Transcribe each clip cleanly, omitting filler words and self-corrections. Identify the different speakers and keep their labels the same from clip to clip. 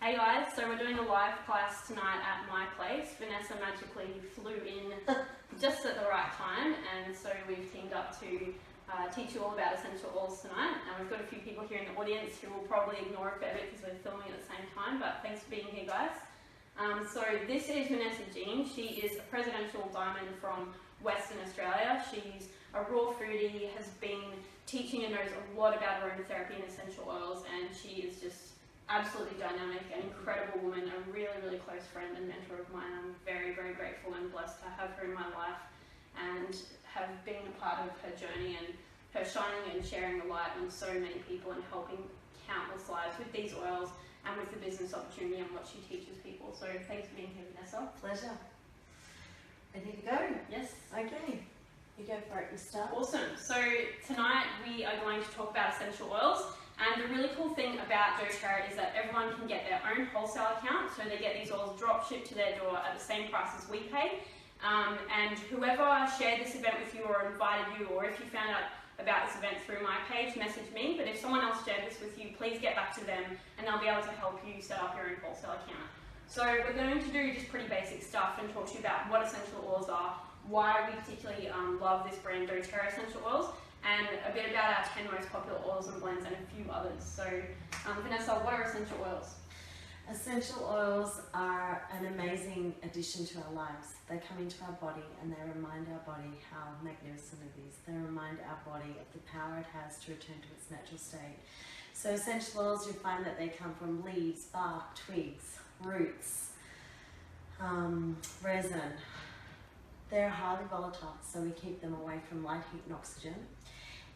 Speaker 1: Hey guys, so we're doing a live class tonight at my place. Vanessa magically flew in just at the right time, and so we've teamed up to teach you all about essential oils tonight. And we've got a few people here in the audience who will probably ignore a fair bit because we're filming at the same time, but thanks for being here guys. So this is Vanessa Jean. She is a presidential diamond from Western Australia. She's a raw foodie, has been teaching and knows a lot about aromatherapy and essential oils, and she is just absolutely dynamic, an incredible woman, a really, really close friend and mentor of mine. I'm very, very grateful and blessed to have her in my life and have been a part of her journey and her shining and sharing the light on so many people and helping countless lives with these oils and with the business opportunity and what she teaches people. So thanks for being here, Vanessa.
Speaker 2: Pleasure. Ready to go?
Speaker 1: Yes.
Speaker 2: Okay. You go for it, you start.
Speaker 1: Awesome. So tonight we are going to talk about essential oils. And the really cool thing about doTERRA is that everyone can get their own wholesale account, so they get these oils drop shipped to their door at the same price as we pay. And whoever shared this event with you or invited you, or if you found out about this event through my page, message me. But if someone else shared this with you, please get back to them and they'll be able to help you set up your own wholesale account. So we're going to do just pretty basic stuff and talk to you about what essential oils are, why we particularly love this brand doTERRA essential oils, and a bit about our 10 most popular oils and blends and a few others. So Vanessa, what are essential oils?
Speaker 2: Essential oils are an amazing addition to our lives. They come into our body and they remind our body how magnificent it is. They remind our body of the power it has to return to its natural state. So essential oils, you find that they come from leaves, bark, twigs, roots, resin. They're highly volatile, so we keep them away from light, heat and oxygen.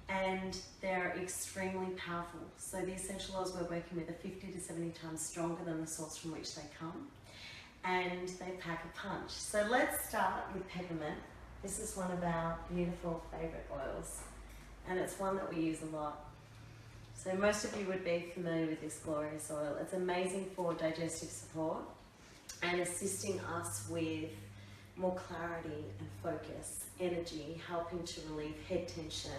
Speaker 2: And they're extremely powerful. So the essential oils we're working with are 50 to 70 times stronger than the source from which they come. And they pack a punch. So let's start with peppermint. This is one of our beautiful favorite oils. And it's one that we use a lot. So most of you would be familiar with this glorious oil. It's amazing for digestive support and assisting us with more clarity and focus, energy, helping to relieve head tension,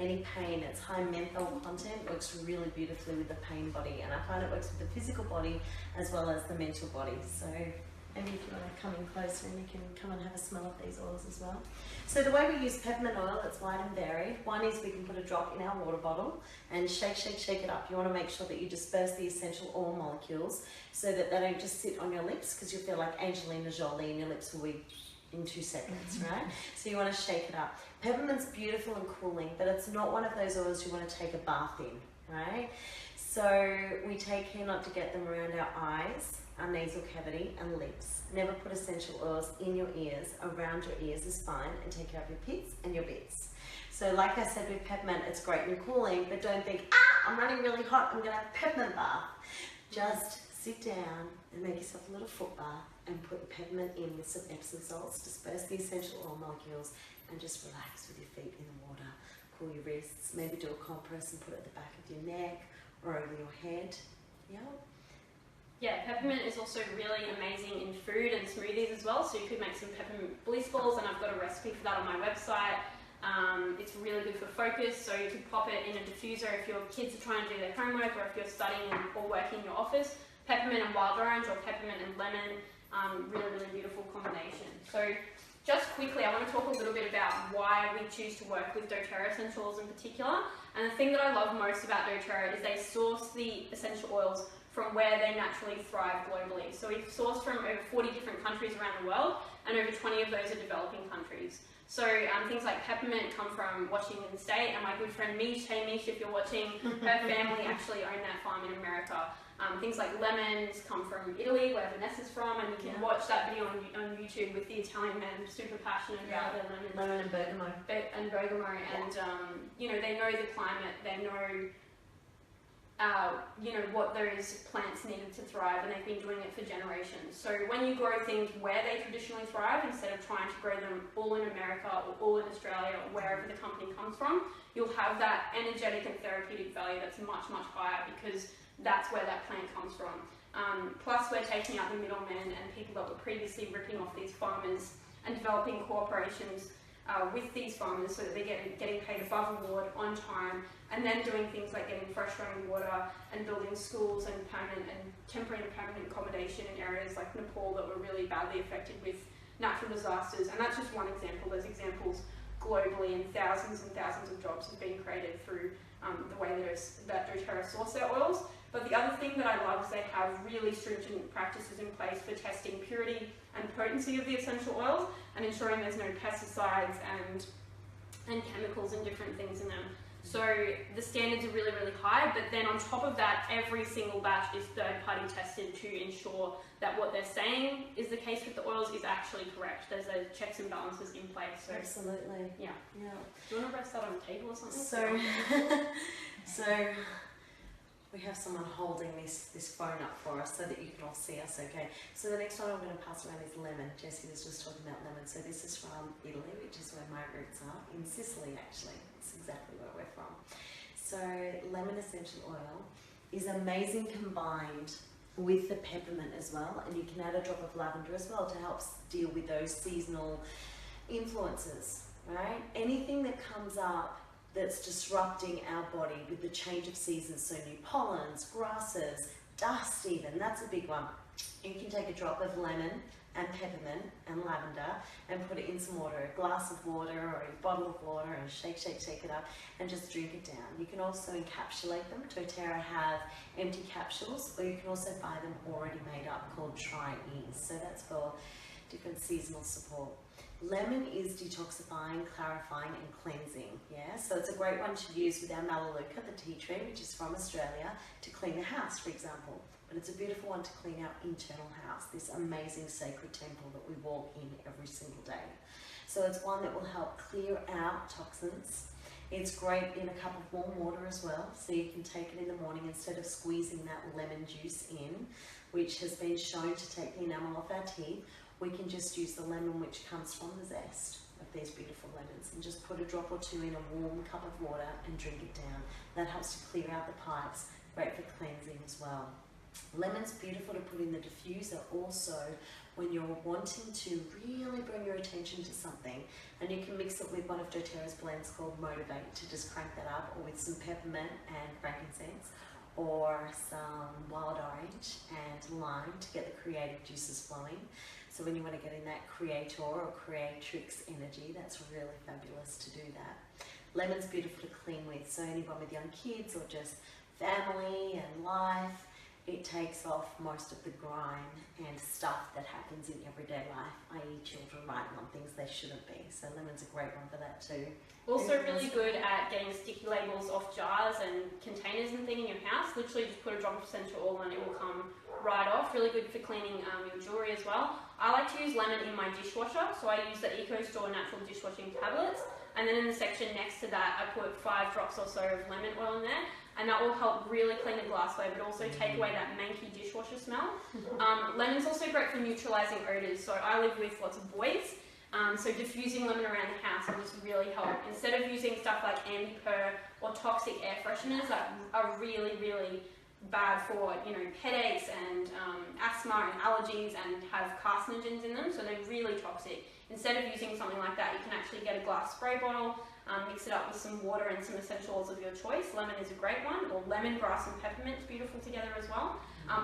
Speaker 2: any pain. Its high menthol content works really beautifully with the pain body, and I find it works with the physical body as well as the mental body. So maybe if you want to come in closer and you can come and have a smell of these oils as well. So the way we use peppermint oil, it's white and varied. One is we can put a drop in our water bottle and shake, shake, shake it up. You want to make sure that you disperse the essential oil molecules so that they don't just sit on your lips, because you'll feel like Angelina Jolie and your lips will be in 2 seconds, right? So you want to shake it up. Peppermint's beautiful and cooling, but it's not one of those oils you want to take a bath in, right? So we take care not to get them around our eyes, our nasal cavity and lips. Never put essential oils in your ears. Around your ears is fine, and take care of your pits and your bits. So like I said with peppermint, it's great and cooling, but don't think, I'm running really hot, I'm gonna have a peppermint bath. Just sit down and make yourself a little foot bath and put the peppermint in with some Epsom salts, disperse the essential oil molecules, and just relax with your feet in the water. Cool your wrists, maybe do a compress and put it at the back of your neck or over your head.
Speaker 1: Yeah, peppermint is also really amazing in food and smoothies as well, so you could make some peppermint bliss balls, and I've got a recipe for that on my website. It's really good for focus, so you could pop it in a diffuser if your kids are trying to do their homework, or if you're studying or working in your office. Peppermint and wild orange, or peppermint and lemon, really, really beautiful combination. So just quickly, I want to talk a little bit about why we choose to work with doTERRA essential oils in particular. And the thing that I love most about doTERRA is they source the essential oils from where they naturally thrive globally. So we've sourced from over 40 different countries around the world, and over 20 of those are developing countries. So things like peppermint come from Washington State, and my good friend Mish, hey Mish, if you're watching, her family actually own that farm in America. Things like lemons come from Italy, where Vanessa's from, and you can watch that video on YouTube with the Italian men super passionate about their lemons.
Speaker 2: Lemon and bergamot.
Speaker 1: And you know, they know the climate, they know you know, what those plants needed to thrive, and they've been doing it for generations. So when you grow things where they traditionally thrive, instead of trying to grow them all in America or all in Australia or wherever the company comes from, you'll have that energetic and therapeutic value that's much, much higher, because that's where that plant comes from. Plus we're taking out the middlemen and people that were previously ripping off these farmers and developing corporations with these farmers so that they're getting paid above award on time, and then doing things like getting fresh running water and building schools and permanent and temporary and permanent accommodation in areas like Nepal that were really badly affected with natural disasters. And that's just one example. There's examples globally, and thousands of jobs have been created through the way that doTERRA source their oils. But the other thing that I love is they have really stringent practices in place for testing purity and potency of the essential oils and ensuring there's no pesticides and chemicals and different things in them. So the standards are really, really high, but then on top of that, every single batch is third-party tested to ensure that what they're saying is the case with the oils is actually correct. There's a checks and balances in place. So
Speaker 2: absolutely.
Speaker 1: Yeah.
Speaker 2: Yeah.
Speaker 1: Do you want to rest that on the table or something?
Speaker 2: So we have someone holding this phone up for us so that you can all see us, okay? So the next one I'm going to pass around is lemon. Jessie was just talking about lemon. So this is from Italy, which is where my roots are, in Sicily actually. It's exactly where we're from. So lemon essential oil is amazing combined with the peppermint as well, and you can add a drop of lavender as well to help deal with those seasonal influences, right? Anything that comes up that's disrupting our body with the change of seasons, so new pollens, grasses, dust even, that's a big one. You can take a drop of lemon and peppermint and lavender and put it in some water, a glass of water or a bottle of water, and shake it up and just drink it down. You can also encapsulate them. doTERRA have empty capsules, or you can also buy them already made up called Tri-Ease. So that's for different seasonal support. Lemon is detoxifying, clarifying and cleansing, yeah? So it's a great one to use with our Metabolic, the tea tree, which is from Australia, to clean the house, for example. But it's a beautiful one to clean our internal house, this amazing sacred temple that we walk in every single day. So it's one that will help clear out toxins. It's great in a cup of warm water as well, so you can take it in the morning instead of squeezing that lemon juice in, which has been shown to take the enamel off our teeth. We can just use the lemon which comes from the zest of these beautiful lemons and just put a drop or two in a warm cup of water and drink it down. That helps to clear out the pipes, great for cleansing as well. Lemon's beautiful to put in the diffuser also when you're wanting to really bring your attention to something, and you can mix it with one of doTERRA's blends called Motivate to just crank that up, or with some peppermint and frankincense, or some wild orange and lime to get the creative juices flowing. So when you want to get in that creator or creatrix energy, that's really fabulous to do that. Lemon's beautiful to clean with, so anyone with young kids or just family and life, it takes off most of the grime and stuff that happens in everyday life, i.e. children writing on things they shouldn't be. So lemon's a great one for that too.
Speaker 1: Also really good at getting sticky labels off jars and containers and things in your house. Literally just put a drop of essential oil and it will come right off. Really good for cleaning your jewellery as well. I like to use lemon in my dishwasher, so I use the EcoStore natural dishwashing tablets, and then in the section next to that I put 5 drops or so of lemon oil in there, and that will help really clean the glassware but also take away that manky dishwasher smell. Lemon's also great for neutralising odours, so I live with lots of boys, so diffusing lemon around the house will just really help. Instead of using stuff like anti-purr or toxic air fresheners that are really, really bad for, you know, headaches and asthma and allergies and have carcinogens in them, so they're really toxic. Instead of using something like that, you can actually get a glass spray bottle, mix it up with some water and some essential oils of your choice. Lemon is a great one, or lemongrass and peppermint is beautiful together as well.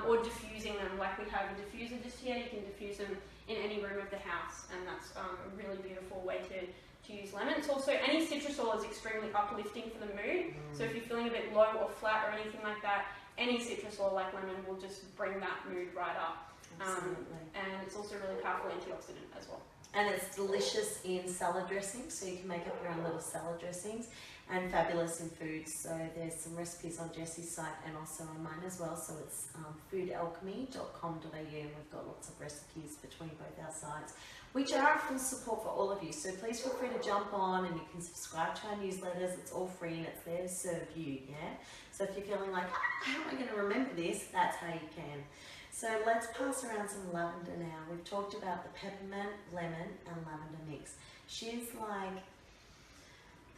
Speaker 1: Or diffusing them, like we have a diffuser just here. You can diffuse them in any room of the house, and that's a really beautiful way to use lemon. It's also, any citrus oil is extremely uplifting for the mood, so if you're feeling a bit low or flat or anything like that, any citrus oil like lemon will just bring that mood right up. And it's also a really powerful antioxidant as well.
Speaker 2: And it's delicious in salad dressings, so you can make up your own little salad dressings, and fabulous in foods. So there's some recipes on Jessie's site and also on mine as well. So it's foodalchemy.com.au, and we've got lots of recipes between both our sites, which are full support for all of you. So please feel free to jump on, and you can subscribe to our newsletters. It's all free and it's there to serve you, yeah? So if you're feeling like, how am I going to remember this? That's how you can. So let's pass around some lavender now. We've talked about the peppermint, lemon and lavender mix. She's like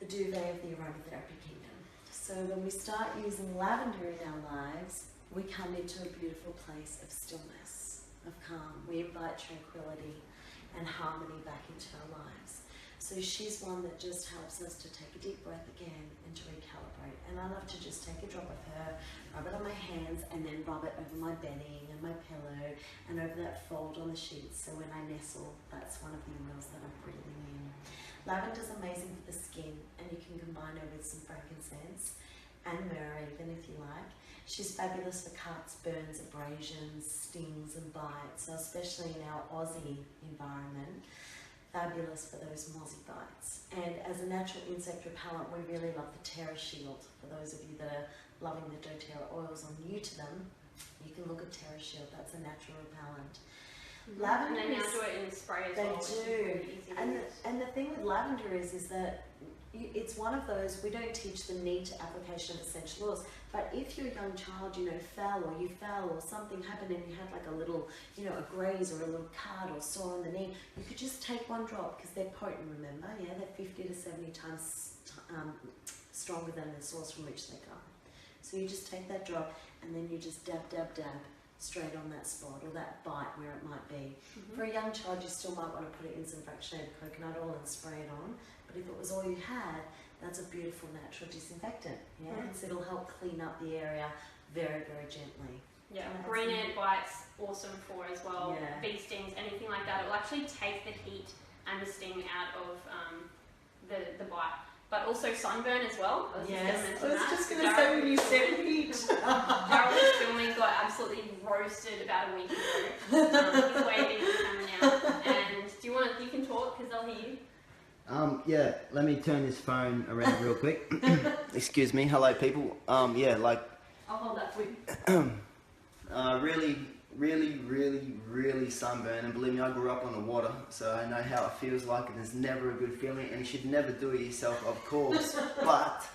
Speaker 2: the duvet of the aromatherapy kingdom. So when we start using lavender in our lives, we come into a beautiful place of stillness, of calm. We invite tranquility and harmony back into our lives. So she's one that just helps us to take a deep breath again and to recalibrate. And I love to just take a drop of her, rub it on my hands, and then rub it over my bedding and my pillow and over that fold on the sheets. So when I nestle, that's one of the oils that I'm breathing in. Lavender's amazing for the skin, and you can combine her with some frankincense and myrrh even if you like. She's fabulous for cuts, burns, abrasions, stings and bites, so especially in our Aussie environment. Fabulous for those mozzie bites. And as a natural insect repellent, we really love the Terra Shield. For those of you that are loving the doTERRA oils or new to them, you can look at Terra Shield. That's a natural repellent. Lavender,
Speaker 1: and they now do it in spray as well.
Speaker 2: They do. And the thing with lavender is that it's one of those, we don't teach the neat application of essential oils, but if your young child, you fell or something happened and you had like a little, a graze or a little cut or sore on the knee, you could just take one drop, because they're potent, remember? Yeah, they're 50 to 70 times stronger than the source from which they come. So you just take that drop and then you just dab, dab, dab straight on that spot or that bite where it might be. For a young child, you still might want to put it in some fractionated coconut oil and spray it on. But if it was all you had, that's a beautiful natural disinfectant. Yeah, so it'll help clean up the area very, very gently.
Speaker 1: Yeah, green ant bites, awesome for as well. Yeah. Bee stings, anything like that. It will actually take the heat and the sting out of the bite. But also sunburn as well. I was
Speaker 2: just going to say when you said heat.
Speaker 1: Gerald's filming got absolutely roasted about a week ago. He's waving the camera now. And do you can talk because they'll hear you.
Speaker 3: Yeah, let me turn this phone around real quick. Excuse me, hello people.
Speaker 1: I'll hold that for you. Really
Speaker 3: sunburned, and believe me, I grew up on the water, so I know how it feels like, and it's never a good feeling, and you should never do it yourself, of course, but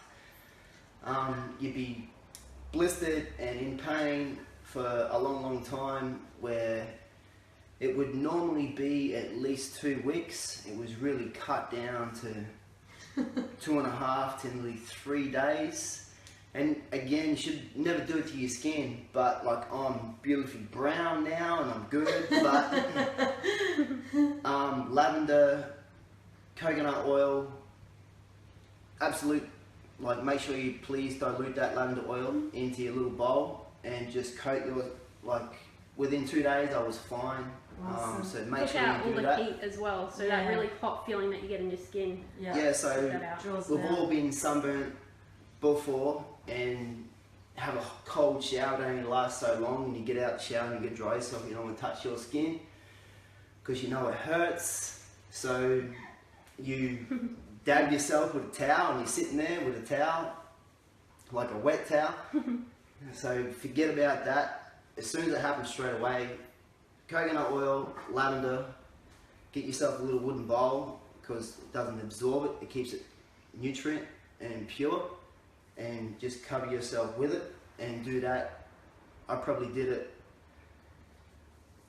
Speaker 3: you'd be blistered and in pain for a long time, where it would normally be at least 2 weeks. It was really cut down to 2.5 to nearly 3 days. And again, you should never do it to your skin, but like I'm beautifully brown now and I'm good, but lavender, coconut oil, absolute, make sure you please dilute that lavender oil into your little bowl and just coat your, within 2 days I was fine.
Speaker 2: Awesome.
Speaker 3: So make
Speaker 1: Push
Speaker 3: sure
Speaker 1: out
Speaker 3: you do
Speaker 1: all
Speaker 3: that.
Speaker 1: the heat as well, so that really hot feeling that you get in your skin.
Speaker 3: Yeah, so we've all been sunburnt before, and have a cold shower that only lasts so long, and you get out the shower and you get dry yourself, you don't want to touch your skin because you know it hurts, so you dab yourself with a towel and you're sitting there with a towel, like a wet towel. So forget about that. As soon as it happens, straight away, coconut oil, lavender, get yourself a little wooden bowl because it doesn't absorb it, it keeps it nutrient and pure, and just cover yourself with it and do that. I probably did it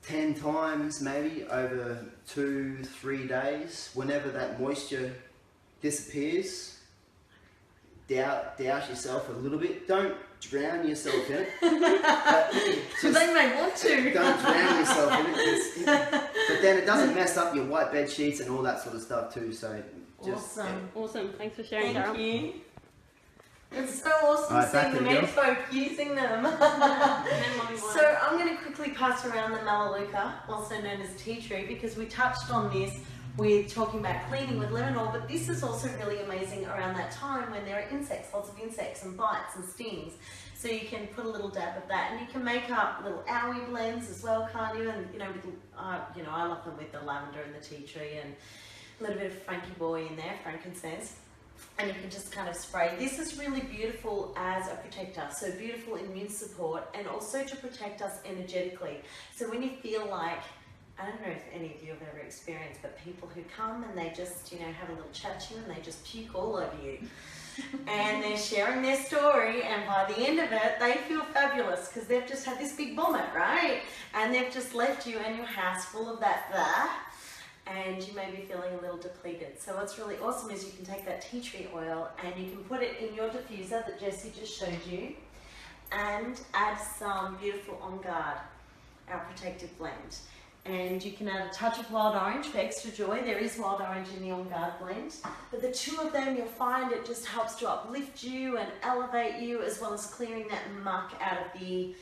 Speaker 3: 10 times maybe over 2-3 days. Whenever that moisture disappears, douse yourself a little bit. Don't drown yourself in it.
Speaker 2: So they may want to.
Speaker 3: Don't drown yourself in it. But then it doesn't mess up your white bed sheets and all that sort of stuff too. So just,
Speaker 1: Awesome. Thanks for sharing, Daryl.
Speaker 2: Thank you. It's so awesome seeing the men folk using them. So I'm going to quickly pass around the Melaleuca, also known as tea tree, because we touched on this with talking about cleaning with lemon oil, but this is also really amazing around that time when there are insects, lots of insects and bites and stings. So you can put a little dab of that, and you can make up little owie blends as well, can't you? And I love them with the lavender and the tea tree and a little bit of Frankie boy in there, frankincense. And you can just kind of spray. This is really beautiful as a protector, so beautiful immune support, and also to protect us energetically. So when you feel like, I don't know if any of you have ever experienced, but people who come and they just, have a little chat to you and they just puke all over you. And they're sharing their story, and by the end of it, they feel fabulous because they've just had this big vomit, right? And they've just left you and your house full of that. And you may be feeling a little depleted. So what's really awesome is you can take that tea tree oil and you can put it in your diffuser that Jessie just showed you, and add some beautiful On Guard, our protective blend. And you can add a touch of wild orange for extra joy. There is wild orange in the On Guard blend. But the two of them, you'll find it just helps to uplift you and elevate you, as well as clearing that muck out of the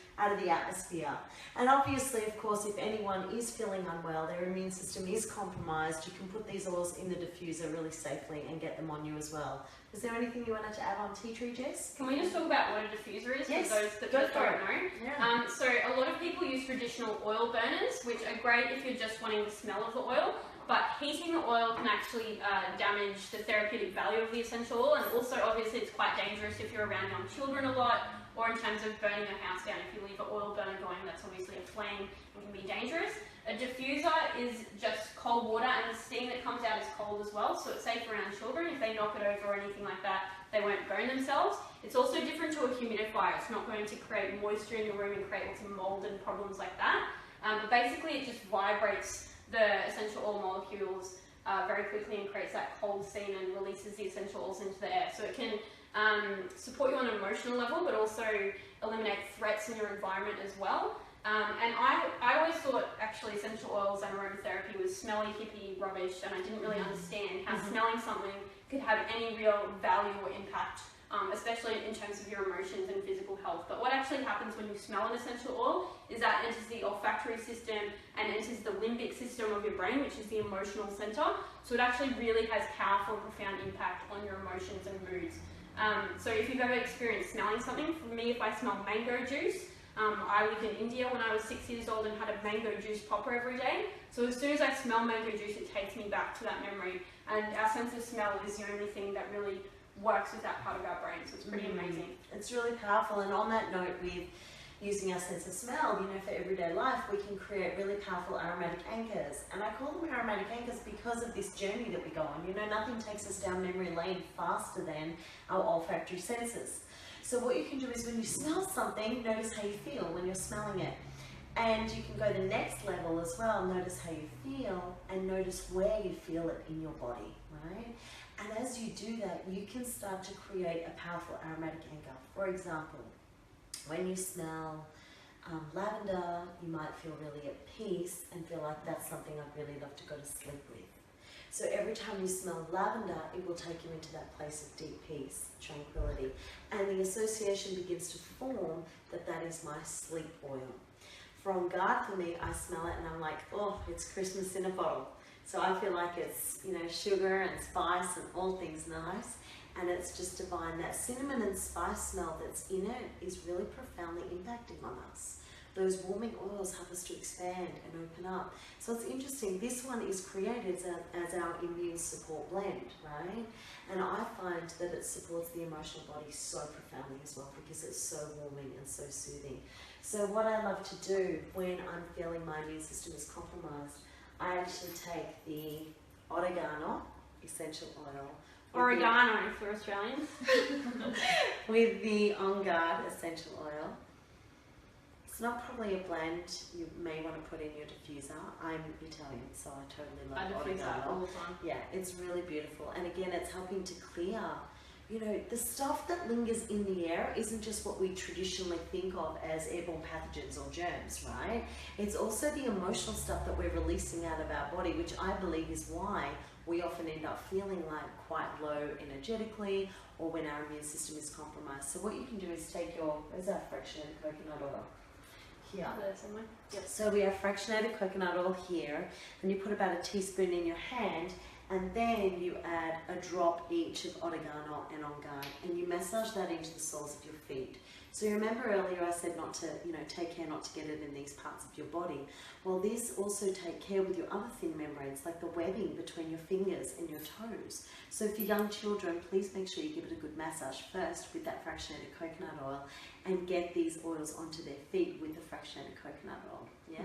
Speaker 2: atmosphere. And obviously, of course, if anyone is feeling unwell, their immune system is compromised, you can put these oils in the diffuser really safely and get them on you as well. Is there anything you wanted to add on tea tree, Jess?
Speaker 1: Can we just talk about what a diffuser is
Speaker 2: Yes,
Speaker 1: for those that
Speaker 2: go
Speaker 1: don't
Speaker 2: for it.
Speaker 1: know?
Speaker 2: Yeah.
Speaker 1: So a lot of people use traditional oil burners, which are great if you're just wanting the smell of the oil, but heating the oil can actually damage the therapeutic value of the essential oil, and also obviously it's quite dangerous if you're around young children a lot, or in terms of burning your house down. If you leave an oil burner going, that's obviously a flame and can be dangerous. A diffuser is just cold water, and the steam that comes out is cold as well, so it's safe around children. If they knock it over or anything like that, they won't burn themselves. It's also different to a humidifier. It's not going to create moisture in the room and create lots of mold and problems like that. But basically it just vibrates the essential oil molecules very quickly and creates that cold steam and releases the essential oils into the air. So it can support you on an emotional level, but also eliminate threats in your environment as well. And I always thought actually essential oils and aromatherapy was smelly, hippie rubbish, and I didn't really understand how smelling something could have any real value or impact, especially in terms of your emotions and physical health. But what actually happens when you smell an essential oil is that it enters the olfactory system and enters the limbic system of your brain, which is the emotional center. So it actually really has powerful and profound impact on your emotions and moods. So if you've ever experienced smelling something, for me, if I smell mango juice, I lived in India when I was 6 years old and had a mango juice popper every day. So as soon as I smell mango juice, it takes me back to that memory. And our sense of smell is the only thing that really works with that part of our brain. So it's pretty amazing.
Speaker 2: It's really powerful. And on that note, with using our sense of smell, you know, for everyday life, we can create really powerful aromatic anchors. And I call them aromatic anchors because of this journey that we go on. You know, nothing takes us down memory lane faster than our olfactory senses. So what you can do is when you smell something, notice how you feel when you're smelling it. And you can go the next level as well, notice how you feel and notice where you feel it in your body, right? And as you do that, you can start to create a powerful aromatic anchor. For example, when you smell lavender, you might feel really at peace and feel like that's something I'd really love to go to sleep with. So every time you smell lavender, it will take you into that place of deep peace, tranquility. And the association begins to form that that is my sleep oil. For On Guard, for me, I smell it and I'm like, oh, it's Christmas in a bottle. So I feel like it's, you know, sugar and spice and all things nice. And it's just divine. That cinnamon and spice smell that's in it is really profoundly impacting on us. Those warming oils help us to expand and open up. So it's interesting, this one is created as our immune support blend, right? And I find that it supports the emotional body so profoundly as well because it's so warming and so soothing. So what I love to do when I'm feeling my immune system is compromised, I actually take the oregano essential oil.
Speaker 1: Oregano for Australians.
Speaker 2: With the On Guard essential oil. It's not probably a blend you may want to put in your diffuser. I'm Italian, so I totally love oregano.
Speaker 1: All the time.
Speaker 2: Yeah, it's really beautiful. And again, it's helping to clear, you know, the stuff that lingers in the air isn't just what we traditionally think of as airborne pathogens or germs, right? It's also the emotional stuff that we're releasing out of our body, which I believe is why we often end up feeling like quite low energetically or when our immune system is compromised. So what you can do is take your, where's our fractionated coconut oil? Here.
Speaker 1: Somewhere.
Speaker 2: Yep. So we have fractionated coconut oil here, and you put about a teaspoon in your hand, and then you add a drop each of oregano and On Guard, and you massage that into the soles of your feet. So you remember earlier I said not to, you know, take care not to get it in these parts of your body. Well, this also take care with your other thin membranes, like the webbing between your fingers and your toes. So for young children, please make sure you give it a good massage first with that fractionated coconut oil and get these oils onto their feet with the fractionated coconut oil. Yeah.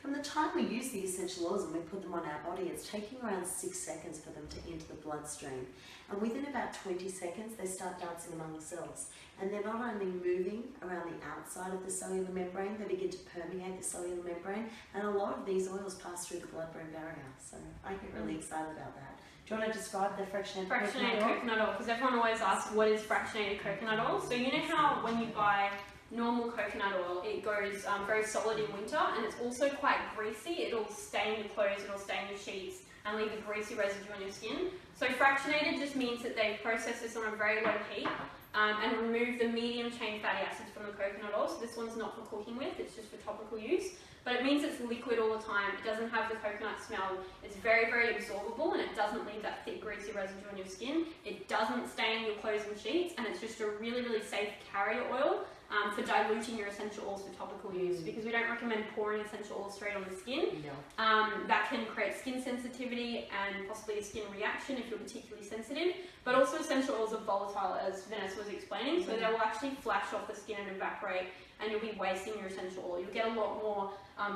Speaker 2: From the time we use the essential oils and we put them on our body, it's taking around 6 seconds for them to enter the bloodstream. And within about 20 seconds, they start dancing among the cells. And they're not only moving around the outside of the cellular membrane, they begin to permeate the cellular membrane. And a lot of these oils pass through the blood-brain barrier. So I get really excited about that. Do you want to describe the fractionated
Speaker 1: coconut oil? Because everyone always asks, what is fractionated coconut oil? So you know how when you buy normal coconut oil, it goes very solid in winter, and it's also quite greasy. It'll stain your clothes, it'll stain your sheets, and leave a greasy residue on your skin. So fractionated just means that they process this on a very low heat and remove the medium chain fatty acids from the coconut oil. So this one's not for cooking with, it's just for topical use. But it means it's liquid all the time, it doesn't have the coconut smell, it's very, very absorbable, and it doesn't leave that thick, greasy residue on your skin. It doesn't stain your clothes and sheets, and it's just a really, really safe carrier oil for diluting your essential oils for topical use, because we don't recommend pouring essential oils straight on the skin. That can create skin sensitivity and possibly a skin reaction if you're particularly sensitive. But also essential oils are volatile, as Vanessa was explaining, so they will actually flash off the skin and evaporate, and you'll be wasting your essential oil. You'll get a lot more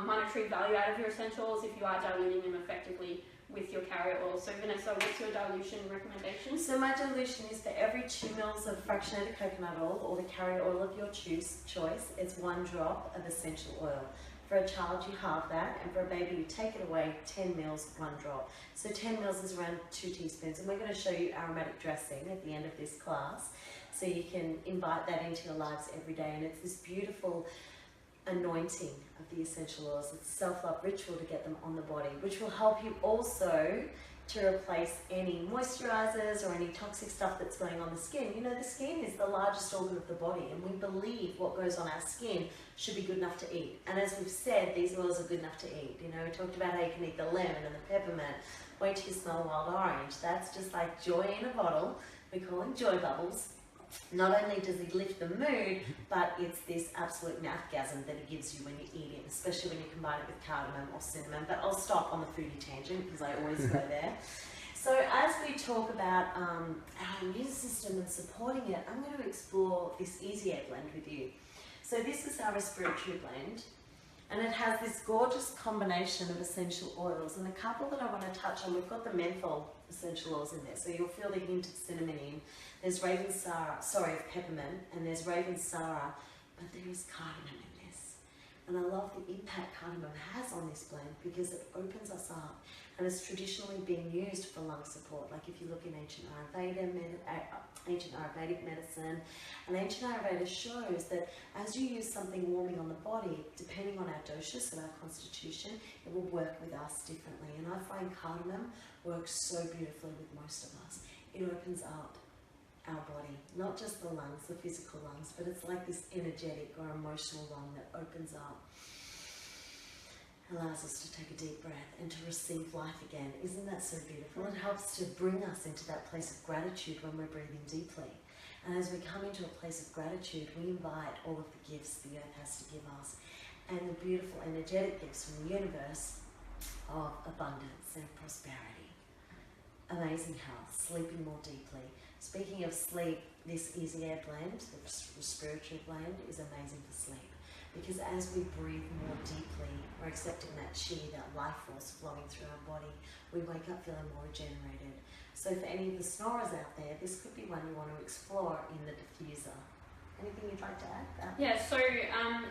Speaker 1: monetary value out of your essential oils if you are diluting them effectively with your carrier oil. So Vanessa, what's your dilution recommendation?
Speaker 2: So my dilution is for every 2 ml of fractionated coconut oil, or the carrier oil of your choice, it's 1 drop of essential oil. For a child, you halve that, and for a baby, you take it away, 10 ml, 1 drop. So 10 ml is around 2 teaspoons, and we're going to show you aromatic dressing at the end of this class, so you can invite that into your lives every day. And it's this beautiful anointing of the essential oils. It's a self-love ritual to get them on the body, which will help you also to replace any moisturizers or any toxic stuff that's going on the skin. You know, the skin is the largest organ of the body, and we believe what goes on our skin should be good enough to eat. And as we've said, these oils are good enough to eat. You know, we talked about how you can eat the lemon and the peppermint. Wait till you smell wild orange. That's just like joy in a bottle. We call them joy bubbles. Not only does it lift the mood, but it's this absolute mouthgasm that it gives you when you eat it, especially when you combine it with cardamom or cinnamon. But I'll stop on the foodie tangent because I always go there. So as we talk about our immune system and supporting it, I'm going to explore this Easy Air blend with you. So this is our respiratory blend, and it has this gorgeous combination of essential oils, and a couple that I want to touch on. We've got the menthol essential oils in there, so you'll feel the hint of cinnamon in. There's peppermint, and there's Ravensara, but there is cardamom in this. And I love the impact cardamom has on this blend because it opens us up, and it's traditionally been used for lung support. Like if you look in ancient Ayurvedic medicine, and ancient Ayurveda shows that as you use something warming on the body, depending on our dosha, so our constitution, it will work with us differently. And I find cardamom works so beautifully with most of us. It opens up our body, not just the lungs, the physical lungs, but it's like this energetic or emotional lung that opens up, allows us to take a deep breath and to receive life again. Isn't that so beautiful? It helps to bring us into that place of gratitude when we're breathing deeply. And as we come into a place of gratitude, we invite all of the gifts the earth has to give us, and the beautiful energetic gifts from the universe of abundance and prosperity, amazing health, sleeping more deeply. Speaking of sleep, this Easy Air blend, the respiratory blend, is amazing for sleep, because as we breathe more deeply, we're accepting that chi, that life force flowing through our body. We wake up feeling more regenerated. So for any of the snorers out there, this could be one you want to explore in the diffuser. Anything you'd like to add?
Speaker 1: Yeah, so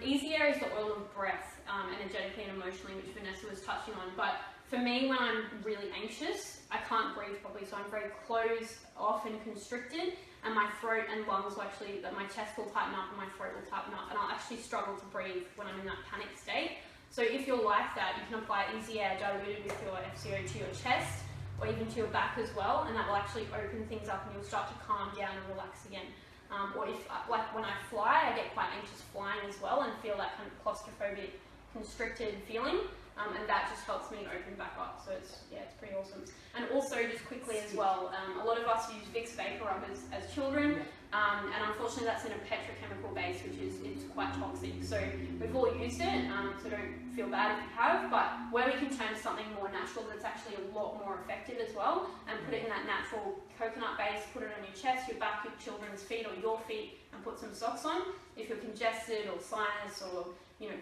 Speaker 1: Easy Air is the oil of breath, energetically and emotionally, which Vanessa was touching on. But for me, when I'm really anxious, I can't breathe properly, so I'm very closed off and constricted, and my throat and lungs will actually, my chest will tighten up and my throat will tighten up, and I'll actually struggle to breathe when I'm in that panic state. So if you're like that, you can apply Easy Air diluted with your FCO to your chest, or even to your back as well, and that will actually open things up and you'll start to calm down and relax again. Or if, like when I fly, I get quite anxious flying as well and feel that kind of claustrophobic, constricted feeling, and that just helps me open back up. So it's pretty awesome. And also, just quickly as well, a lot of us use Vicks vapor rubbers as children, and unfortunately that's in a petrochemical base, which is quite toxic. So we've all used it, so don't feel bad if you have, but where we can turn to something more natural that's actually a lot more effective as well, and put it in that natural coconut base, put it on your chest, your back, your children's feet, or your feet, and put some socks on. If you're congested or sinus or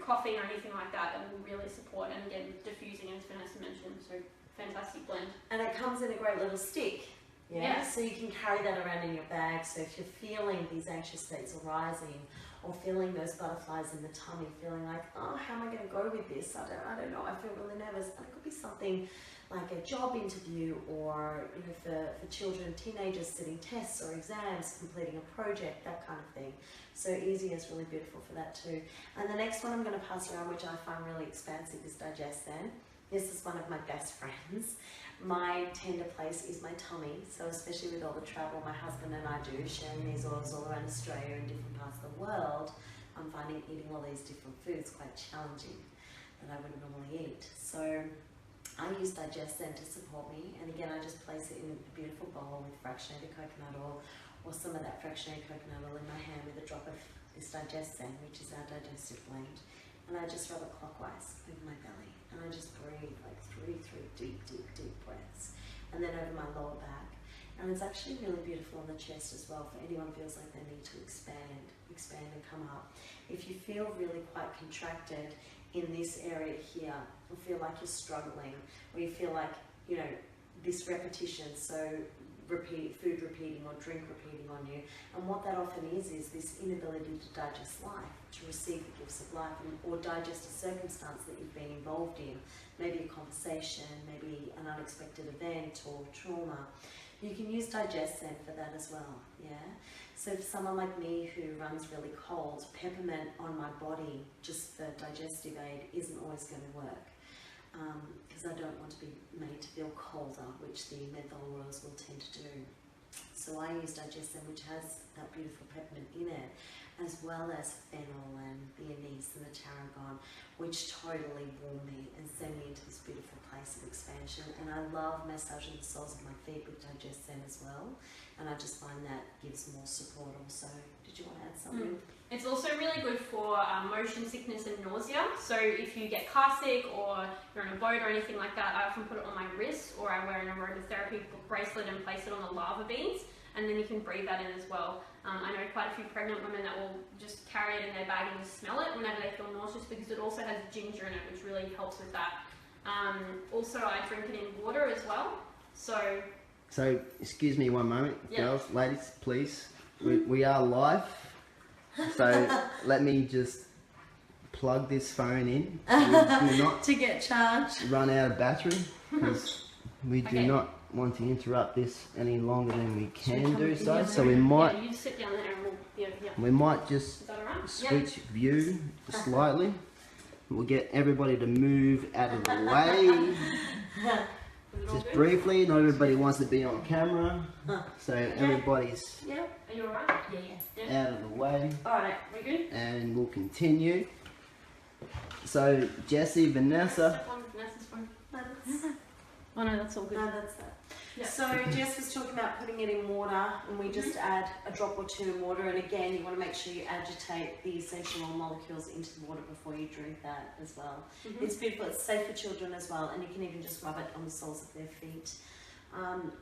Speaker 1: coughing or anything like that, that will really support. And again, diffusing, as Vanessa mentioned, so fantastic blend.
Speaker 2: And it comes in a great little stick. Yeah. So you can carry that around in your bag. So if you're feeling these anxious states arising, or feeling those butterflies in the tummy, feeling like, oh, how am I going to go with this? I don't know. I feel really nervous. And it could be something like a job interview, or for children, teenagers sitting tests or exams, completing a project, that kind of thing. So easy is really beautiful for that too. And the next one I'm going to pass around, which I find really expansive, is DigestZen. This is one of my best friends. My tender place is my tummy, so especially with all the travel my husband and I do, sharing these oils all around Australia and different parts of the world, I'm finding eating all these different foods quite challenging that I wouldn't normally eat. So I use DigestZen to support me, and again I just place it in a beautiful bowl with fractionated coconut oil, or some of that fractionated coconut oil in my hand with a drop of this DigestZen, which is our digestive blend, and I just rub it clockwise over my belly, and I just breathe like three deep breaths, and then over my lower back. And it's actually really beautiful on the chest as well for anyone who feels like they need to expand and come up. If you feel really quite contracted in this area here, or feel like you're struggling, or you feel like, this repetition, so food repeating or drink repeating on you, and what that often is this inability to digest life, to receive the gifts of life, or digest a circumstance that you've been involved in, maybe a conversation, maybe an unexpected event or trauma. You can use DigestZen for that as well, yeah? So for someone like me who runs really cold, peppermint on my body, just for digestive aid, isn't always going to work. Because I don't want to be made to feel colder, which the menthol oils will tend to do. So I use DigestZen, which has that beautiful peppermint in it, as well as fennel and the anise and the tarragon, which totally warm me and send me into this beautiful place of expansion. And I love massaging the soles of my feet with DigestZen as well, and I just find that gives more support also. Did you want to add something?
Speaker 1: It's also really good for motion sickness and nausea. So if you get car sick or you're on a boat or anything like that, I often put it on my wrist, or I wear an aromatherapy bracelet and place it on the lava beads, and then you can breathe that in as well. I know quite a few pregnant women that will just carry it in their bag and just smell it whenever they feel nauseous, because it also has ginger in it, which really helps with that. Also, I drink it in water as well. So
Speaker 3: excuse me one moment,
Speaker 1: yeah.
Speaker 3: Girls, ladies, please. We are live, so let me just plug this phone in. We do not
Speaker 2: to get charged.
Speaker 3: Run out of battery, because we do not want to interrupt this any longer than we can do so. So we might,
Speaker 1: you sit down there and
Speaker 3: we might just switch view slightly. We'll get everybody to move out of the way. Just briefly, not everybody wants to be on camera, so everybody's
Speaker 1: Are you alright? Yeah.
Speaker 3: out of the way.
Speaker 1: Alright, we good?
Speaker 3: And we'll continue. So Jessie, Vanessa.
Speaker 1: Vanessa's phone. Oh no, that's all good.
Speaker 2: No, that's that.
Speaker 1: Yeah.
Speaker 2: So Jess was talking about putting it in water, and we just add a drop or two in water, and again you want to make sure you agitate the essential oil molecules into the water before you drink that as well. It's beautiful, it's safe for children as well, and you can even just rub it on the soles of their feet.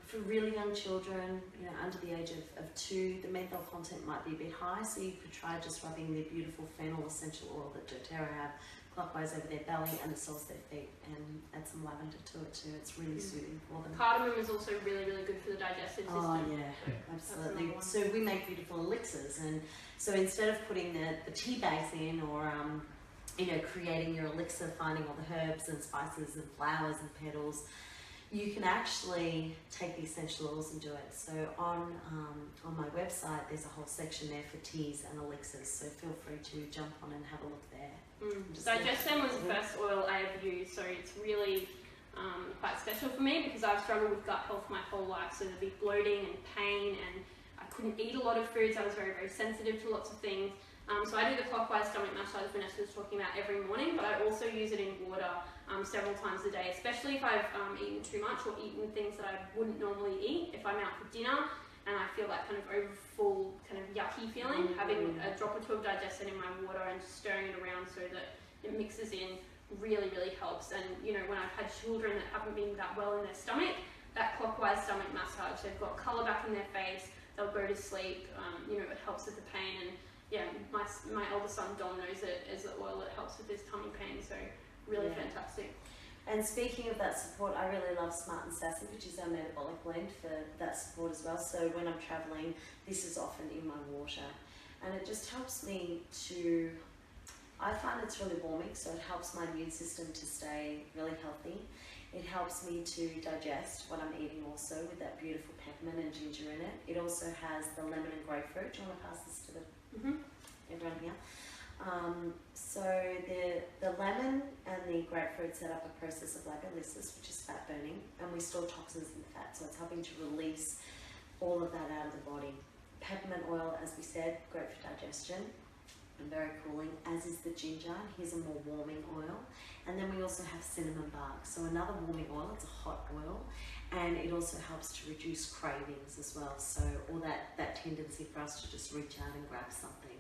Speaker 2: For really young children, under the age of 2, the menthol content might be a bit high, so you could try just rubbing the beautiful fennel essential oil that doTERRA have clockwise over their belly and the soles of their feet, and add some lavender to it too. It's really soothing for them.
Speaker 1: Cardamom is also really, really good for the digestive system.
Speaker 2: Oh yeah, absolutely. So we make beautiful elixirs, and so instead of putting the tea bags in, or creating your elixir, finding all the herbs and spices and flowers and petals, you can actually take the essential oils and do it. So on my website, there's a whole section there for teas and elixirs, so feel free to jump on and have a look there.
Speaker 1: DigestZen was the first oil I ever used, so it's really quite special for me, because I've struggled with gut health my whole life. So there'd be bloating and pain, and I couldn't eat a lot of foods. I was very, very sensitive to lots of things. So I do the clockwise stomach massage Vanessa was talking about every morning, but I also use it in water several times a day, especially if I've eaten too much or eaten things that I wouldn't normally eat. If I'm out for dinner and I feel that kind of overfull, kind of yucky feeling, having a drop or two of DigestZen in my water and just stirring it around so that it mixes in really, really helps. And when I've had children that haven't been that well in their stomach, that clockwise stomach massage, they've got colour back in their face, they'll go to sleep, it helps with the pain. And yeah, my eldest son Dom knows it as the oil that helps with his tummy pain, so really fantastic.
Speaker 2: And speaking of that support, I really love Smart and Sassy, which is our metabolic blend, for that support as well. So when I'm travelling, this is often in my water, and it just helps me to, I find it's really warming, so it helps my immune system to stay really healthy. It helps me to digest what I'm eating also with that beautiful peppermint and ginger in it. It also has the lemon and grapefruit. Do you want to pass this to the everyone here? So the lemon and the grapefruit set up a process of lipolysis, which is fat burning, and we store toxins in the fat, so it's helping to release all of that out of the body. Peppermint oil, as we said, great for digestion and very cooling, as is the ginger. Here's a more warming oil. And then we also have cinnamon bark, so another warming oil. It's a hot oil, and it also helps to reduce cravings as well, so all that tendency for us to just reach out and grab something.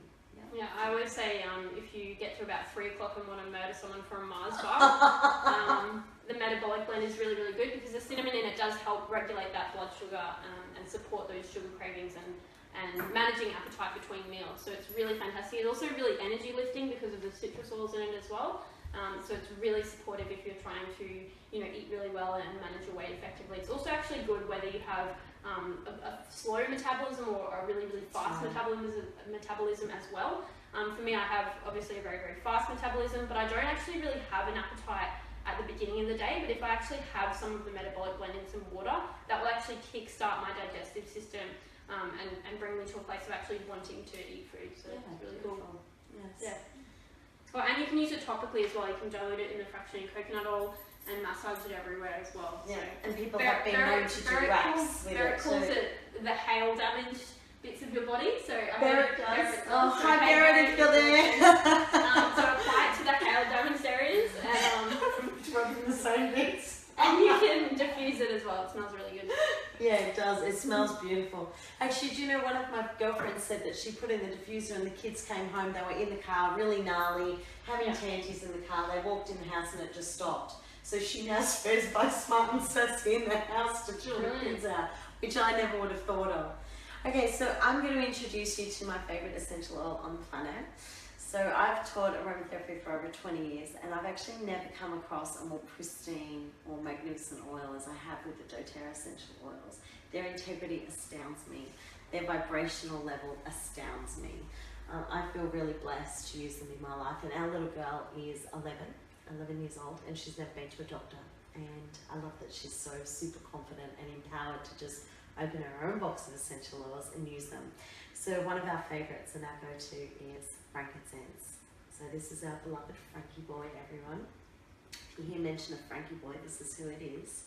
Speaker 1: Yeah, I always say if you get to about 3 o'clock and want to murder someone for a Mars bar, the Metabolic blend is really, really good because the cinnamon in it does help regulate that blood sugar and support those sugar cravings and managing appetite between meals. So it's really fantastic. It's also really energy lifting because of the citrus oils in it as well. So it's really supportive if you're trying to, eat really well and manage your weight effectively. It's also actually good whether you have a slow metabolism or a really, really fast metabolism as well. For me, I have obviously a very, very fast metabolism, but I don't actually really have an appetite at the beginning of the day. But if I actually have some of the Metabolic blend in some water, that will actually kickstart my digestive system and bring me to a place of actually wanting to eat food. So it's really cool.
Speaker 2: Yes.
Speaker 1: Yeah. Oh, and you can use it topically as well. You can dilute it in a fraction of coconut oil and massage it everywhere as well.
Speaker 2: Yeah,
Speaker 1: so
Speaker 2: and people have been known to do wax with it.
Speaker 1: Barrett calls it the hail damaged bits of your body. So
Speaker 2: Barrett does. Oh,
Speaker 1: so
Speaker 2: hi Barrett, if you're there.
Speaker 1: So apply it to the hail damaged areas and
Speaker 2: rubbing the same bits.
Speaker 1: And you can diffuse it as well. It smells really good.
Speaker 2: Yeah, it does. It smells beautiful. Actually, do you know, one of my girlfriends said that she put in the diffuser and the kids came home, they were in the car, really gnarly, having tanties in the car. They walked in the house and it just stopped. So she now swears by smart and sassy in the house to chill the kids out, which I never would have thought of. Okay, so I'm going to introduce you to my favourite essential oil on the planet. So I've taught aromatherapy for over 20 years, and I've actually never come across a more pristine or magnificent oil as I have with the doTERRA essential oils. Their integrity astounds me. Their vibrational level astounds me. I feel really blessed to use them in my life, and our little girl is 11 years old, and she's never been to a doctor. And I love that she's so super confident and empowered to just open her own box of essential oils and use them. So one of our favourites and our go-to is Frankincense. So this is our beloved Frankie boy, everyone. If you hear mention of Frankie boy, this is who it is.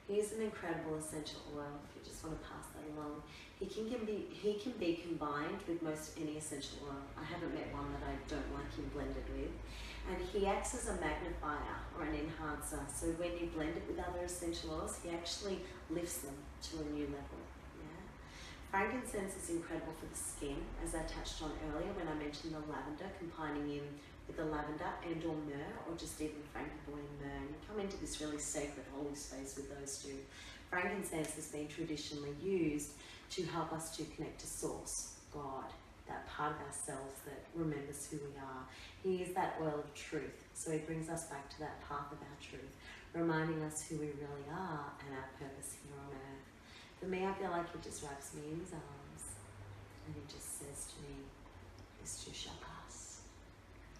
Speaker 2: He's an incredible essential oil, if you just want to pass that along. He can be combined with most any essential oil. I haven't met one that I don't like him blended with. And he acts as a magnifier or an enhancer. So when you blend it with other essential oils, he actually lifts them to a new level. Frankincense is incredible for the skin, as I touched on earlier when I mentioned the lavender, combining in with the lavender and or myrrh, or just even Frankie boy and myrrh. And you come into this really sacred holy space with those two. Frankincense has been traditionally used to help us to connect to Source, God, that part of ourselves that remembers who we are. He is that oil of truth, so he brings us back to that path of our truth, reminding us who we really are and our purpose here on earth. For me, I feel like he just wraps me in his arms and he just says to me, this too shall pass.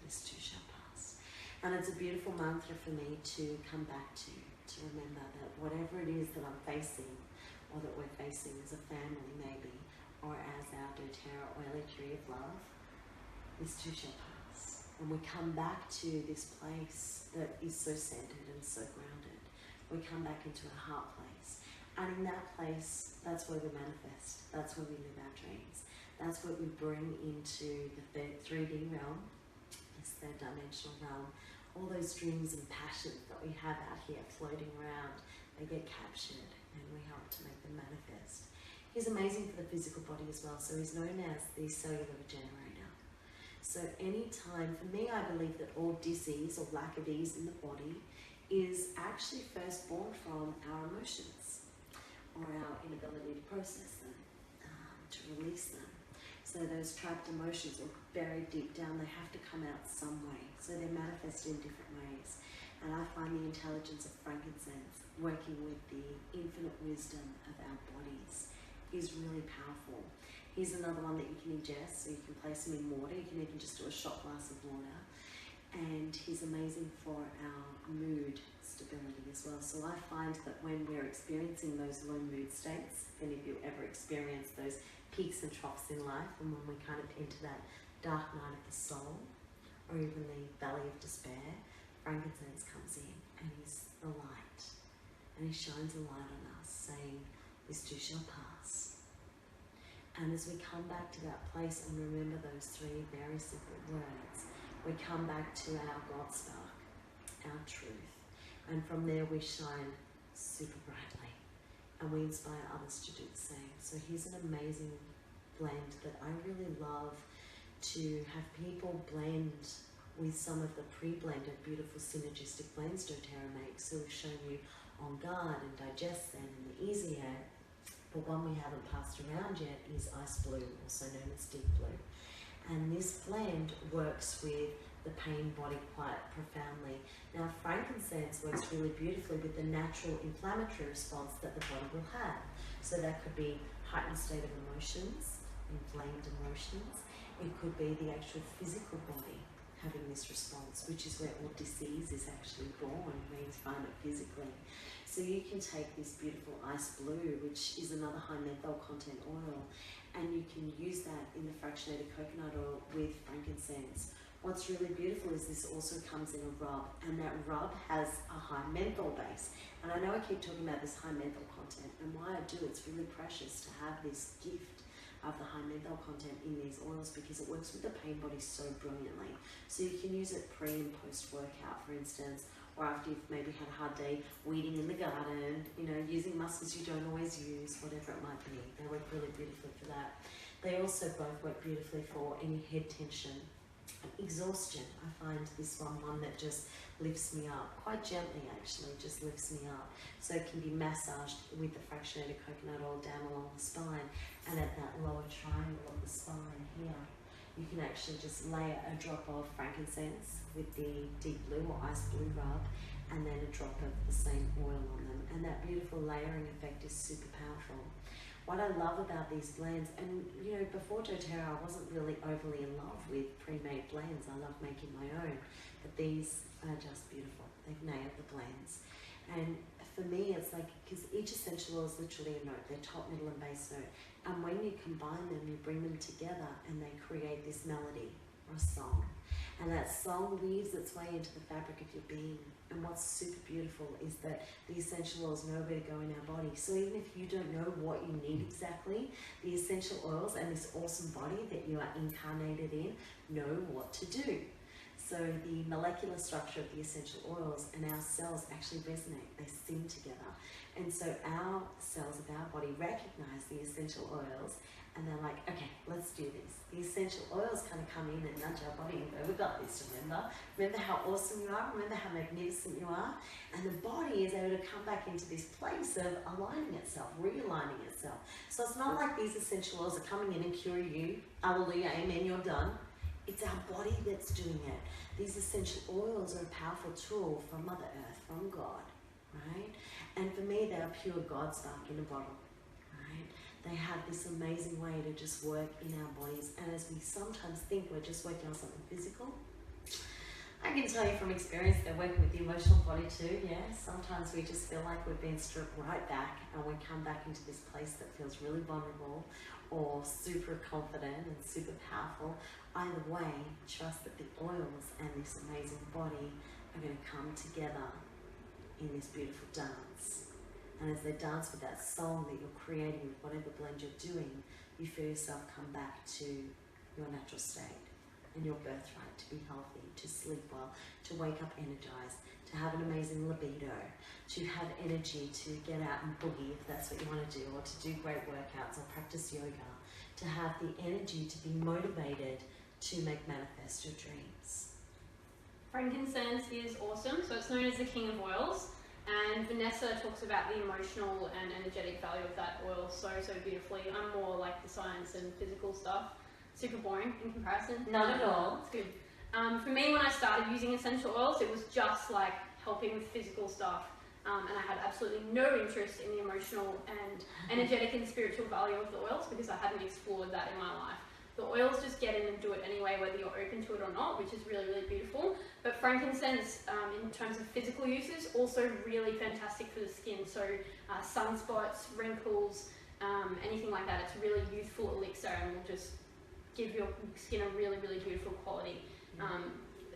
Speaker 2: This too shall pass. And it's a beautiful mantra for me to come back to remember that whatever it is that I'm facing, or that we're facing as a family maybe, or as our doTERRA oily tree of love, this too shall pass. And we come back to this place that is so centered and so grounded. We come back into a heart place. And in that place, that's where we manifest. That's where we live our dreams. That's what we bring into the 3D realm, this third dimensional realm. All those dreams and passions that we have out here floating around, they get captured and we help to make them manifest. He's amazing for the physical body as well. So he's known as the cellular regenerator. So anytime, for me, I believe that all disease or lack of ease in the body is actually first born from our emotions, or our inability to process them, to release them. So those trapped emotions are buried deep down, they have to come out some way. So they're manifested in different ways. And I find the intelligence of frankincense, working with the infinite wisdom of our bodies, is really powerful. Here's another one that you can ingest, so you can place them in water. You can even just do a shot glass of water. And he's amazing for our mood stability as well. So I find that when we're experiencing those low mood states, if any of you ever experience those peaks and troughs in life, and when we kind of enter that dark night of the soul, or even the valley of despair, frankincense comes in and he's the light. And he shines a light on us, saying, this too shall pass. And as we come back to that place and remember those three very simple words, we come back to our God spark, our truth. And from there we shine super brightly. And we inspire others to do the same. So here's an amazing blend that I really love to have people blend with some of the pre-blended beautiful synergistic blends doTERRA makes. So we've shown you On Guard and DigestZen and the Easy Air. But one we haven't passed around yet is Ice Blue, also known as Deep Blue. And this blend works with the pain body quite profoundly. Now frankincense works really beautifully with the natural inflammatory response that the body will have. So that could be heightened state of emotions, inflamed emotions. It could be the actual physical body having this response, which is where all disease is actually born, where you find it physically. So you can take this beautiful Ice Blue, which is another high menthol content oil, and you can use that in the fractionated coconut oil with frankincense. What's really beautiful is this also comes in a rub, and that rub has a high menthol base. And I know I keep talking about this high menthol content, and why I do, it's really precious to have this gift of the high menthol content in these oils, because it works with the pain body so brilliantly. So you can use it pre and post workout, for instance, or after you've maybe had a hard day weeding in the garden, you know, using muscles you don't always use, whatever it might be. They work really beautifully for that. They also both work beautifully for any head tension, exhaustion. I find this one that just lifts me up, quite gently actually, just lifts me up. So it can be massaged with the fractionated coconut oil down along the spine, and at that lower triangle of the spine here, you can actually just layer a drop of frankincense with the Deep Blue or Ice Blue rub, and then a drop of the same oil on them. And that beautiful layering effect is super powerful. What I love about these blends, and you know, before doTERRA I wasn't really overly in love with pre-made blends. I love making my own, but these are just beautiful. They've nailed the blends. And for me, it's like, because each essential oil is literally a note, they're top, middle and base note. And when you combine them, you bring them together and they create this melody or a song. And that song weaves its way into the fabric of your being. And what's super beautiful is that the essential oils know where to go in our body. So even if you don't know what you need exactly, the essential oils and this awesome body that you are incarnated in know what to do. So the molecular structure of the essential oils and our cells actually resonate, they sing together. And so our cells of our body recognize the essential oils, and they're like, okay, let's do this. The essential oils kind of come in and nudge our body and go, we got this, remember? Remember how awesome you are? Remember how magnificent you are? And the body is able to come back into this place of aligning itself, realigning itself. So it's not like these essential oils are coming in and cure you. Hallelujah, amen, you're done. It's our body that's doing it. These essential oils are a powerful tool from Mother Earth, from God, right? And for me, they're pure God spark in a bottle, right? They have this amazing way to just work in our bodies. And as we sometimes think we're just working on something physical, I can tell you from experience, they're working with the emotional body too, yeah? Sometimes we just feel like we've been stripped right back and we come back into this place that feels really vulnerable or super confident and super powerful. Either way, trust that the oils and this amazing body are going to come together in this beautiful dance. And as they dance with that song that you're creating with whatever blend you're doing, you feel yourself come back to your natural state and your birthright, to be healthy, to sleep well, to wake up energized, to have an amazing libido, to have energy to get out and boogie if that's what you want to do, or to do great workouts or practice yoga, to have the energy to be motivated to make manifest your dreams.
Speaker 1: Frankincense is awesome, so it's known as the king of oils, and Vanessa talks about the emotional and energetic value of that oil so beautifully. I'm more like the science and physical stuff. Super boring in comparison.
Speaker 2: Not at all.
Speaker 1: It's good. For me, when I started using essential oils, it was just like helping with physical stuff, and I had absolutely no interest in the emotional and energetic and spiritual value of the oils because I hadn't explored that in my life. The oils just get in and do it anyway, whether you're open to it or not, which is really, really beautiful. But frankincense, in terms of physical uses, also really fantastic for the skin. So sunspots, wrinkles, anything like that. It's a really youthful elixir and will just give your skin a really, really beautiful quality.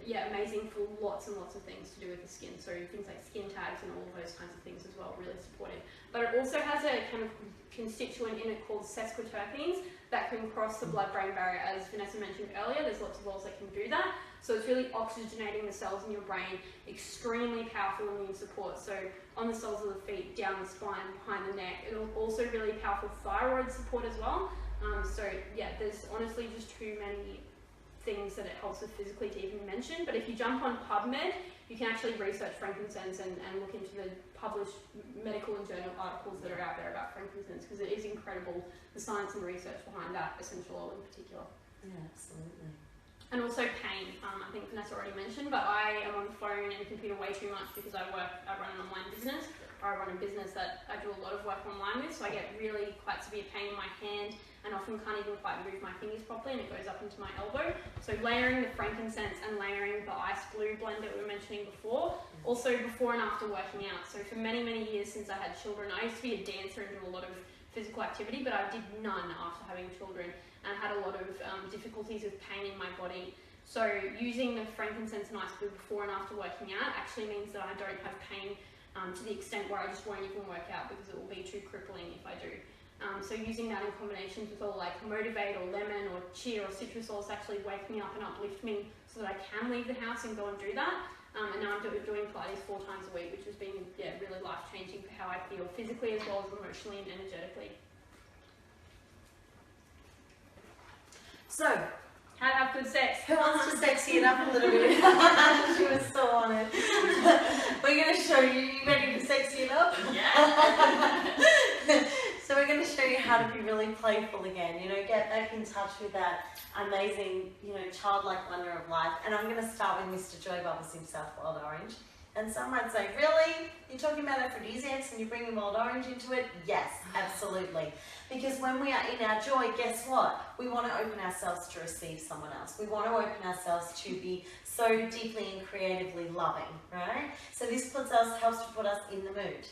Speaker 1: Yeah, amazing for lots and lots of things to do with the skin. So things like skin tags and all of those kinds of things as well, really supportive. But it also has a kind of constituent in it called sesquiterpenes that can cross the blood-brain barrier. As Vanessa mentioned earlier, there's lots of oils that can do that. So it's really oxygenating the cells in your brain, extremely powerful immune support. So on the soles of the feet, down the spine, behind the neck. It'll also really powerful thyroid support as well. So yeah, there's honestly just too many things that it helps with physically to even mention. But if you jump on PubMed, you can actually research frankincense and look into the published medical and journal articles that are out there about frankincense, because it is incredible, the science and research behind that essential oil in particular.
Speaker 2: Yeah, absolutely.
Speaker 1: And also pain. I think Vanessa already mentioned, but I am on the phone and computer way too much because I run an online business, or I run a business that I do a lot of work online with, so I get really quite severe pain in my hand and often can't even quite move my fingers properly, and it goes up into my elbow. So layering the frankincense and layering the ice blue blend that we were mentioning before, also before and after working out. So for many, many years since I had children, I used to be a dancer and do a lot of physical activity, but I did none after having children, and had a lot of difficulties with pain in my body. So using the frankincense and ice blue before and after working out actually means that I don't have pain to the extent where I just won't even work out because it will be too crippling if I do. So using that in combinations with all like Motivate or lemon or chia or citrus oils actually wake me up and uplift me so that I can leave the house and go and do that. And now I'm doing Pilates 4 times a week, which has been really life-changing for how I feel physically as well as emotionally and energetically.
Speaker 2: So,
Speaker 1: how to have good sex.
Speaker 2: Who wants to sexy it up a little bit? She was so on it. We're going to show you. You ready to sexy it up?
Speaker 1: Yeah.
Speaker 2: So we're going to show you how to be really playful again. You know, get back in touch with that amazing, you know, childlike wonder of life. And I'm going to start with Mr. Joy Bubbles himself, Wild Orange. And some might say, really? You're talking about aphrodisiacs and you're bringing wild orange into it? Yes, absolutely. Because when we are in our joy, guess what? We want to open ourselves to receive someone else. We want to open ourselves to be so deeply and creatively loving, right? So this helps to put us in the mood.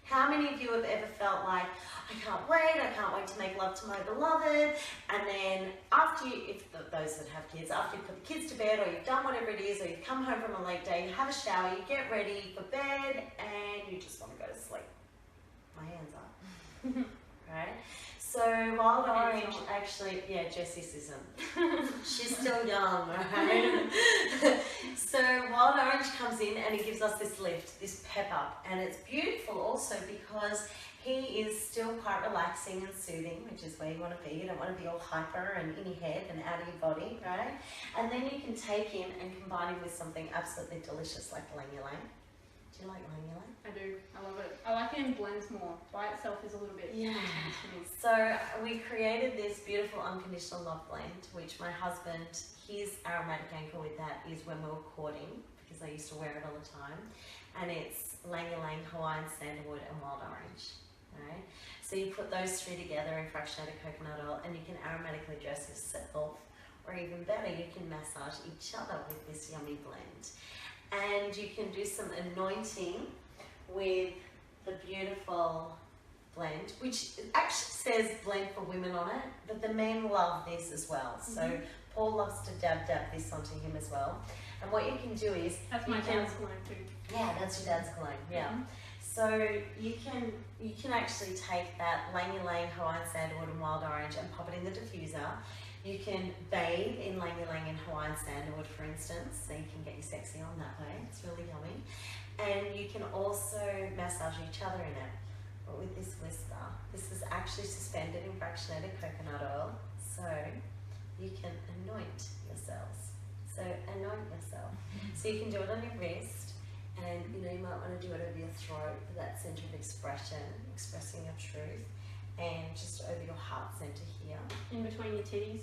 Speaker 2: How many of you have ever felt like, I can't wait to make love to my beloved, and then after you, those that have kids, after you put the kids to bed, or you've done whatever it is, or you've come home from a late day, you have a shower, you get ready for bed, and you just want to go to sleep. My hands up. Right? So Wild Orange actually, yeah, Jessie's isn't. She's still young, right? So Wild Orange comes in and it gives us this lift, this pep up. And it's beautiful also because he is still quite relaxing and soothing, which is where you want to be. You don't want to be all hyper and in your head and out of your body, right? And then you can take him and combine him with something absolutely delicious like Ylang Ylang. Do you like Ylang Ylang?
Speaker 1: I do. I love it. I like it in blends more. By itself is a little bit intense to me.
Speaker 2: So we created this beautiful unconditional love blend, which my husband, his aromatic anchor with that is when we were courting, because I used to wear it all the time. And it's Ylang Ylang, Hawaiian sandalwood and wild orange. Right? So you put those 3 together in fractionated coconut oil and you can aromatically dress yourself, or even better, you can massage each other with this yummy blend. And you can do some anointing with the beautiful blend, which actually says blend for women on it, but the men love this as well. So Paul loves to dab this onto him as well. And what you can do is...
Speaker 1: That's my dad's cologne too.
Speaker 2: Yeah, that's your dad's cologne, yeah. So you can actually take that Ylang Ylang, Hawaiian sandalwood and wild orange and pop it in the diffuser. You can bathe in Ylang Ylang and Hawaiian sandalwood, for instance, so you can get your sexy on that way. It's really yummy. And you can also massage each other in it, but with this whisker. This is actually suspended in fractionated coconut oil, so you can anoint yourselves. So anoint yourself. So you can do it on your wrist, and you know, you might want to do it over your throat for that center of expression, expressing your truth, and just over your heart center here.
Speaker 1: In between your titties.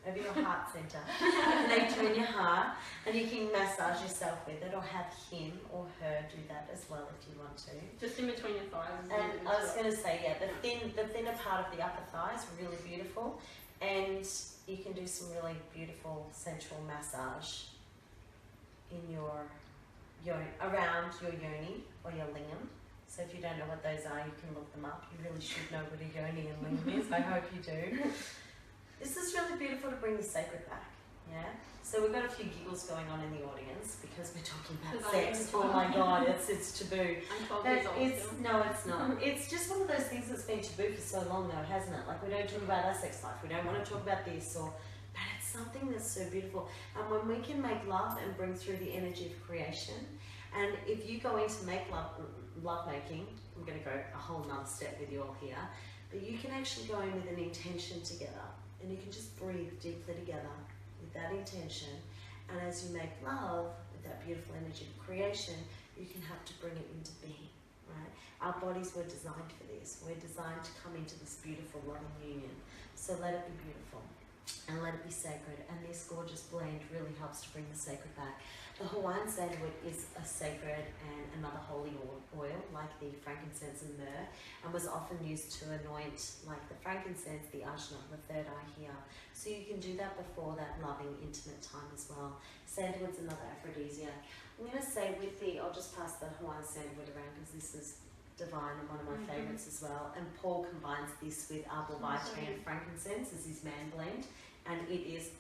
Speaker 2: over your heart center. Connect you in your heart, and you can massage yourself with it, or have him or her do that as well if you want to.
Speaker 1: Just in between your thighs.
Speaker 2: And I was going to say, yeah, the thinner part of the upper thigh is really beautiful, and you can do some really beautiful sensual massage in your around your yoni or your lingam. So if you don't know what those are, you can look them up. You really should know what a yoni and lingam is. I hope you do. This is really beautiful to bring the sacred back. Yeah. So we've got a few giggles going on in the audience because we're talking about sex. Oh my God, it's taboo.
Speaker 1: I'm 12 years old still.
Speaker 2: No, it's not. It's just one of those things that's been taboo for so long though, hasn't it? Like we don't talk about our sex life. We don't want to talk about this, but it's something that's so beautiful. And when we can make love and bring through the energy of creation, and if you go into love making, I'm going to go a whole nother step with you all here, but you can actually go in with an intention together, and you can just breathe deeply together with that intention, and as you make love with that beautiful energy of creation, you can have to bring it into being, right? Our bodies were designed for this. We're designed to come into this beautiful loving union. So let it be beautiful and let it be sacred, and this gorgeous blend really helps to bring the sacred back. The Hawaiian sandalwood is a sacred and another holy oil, like the frankincense and myrrh, and was often used to anoint, like the frankincense, the ajna, the third eye here. So you can do that before that loving, intimate time as well. Sandalwood's another aphrodisiac. I'm going to say I'll just pass the Hawaiian sandalwood around because this is divine and one of my favourites as well. And Paul combines this with arbor vitae and frankincense as his man blend, and it is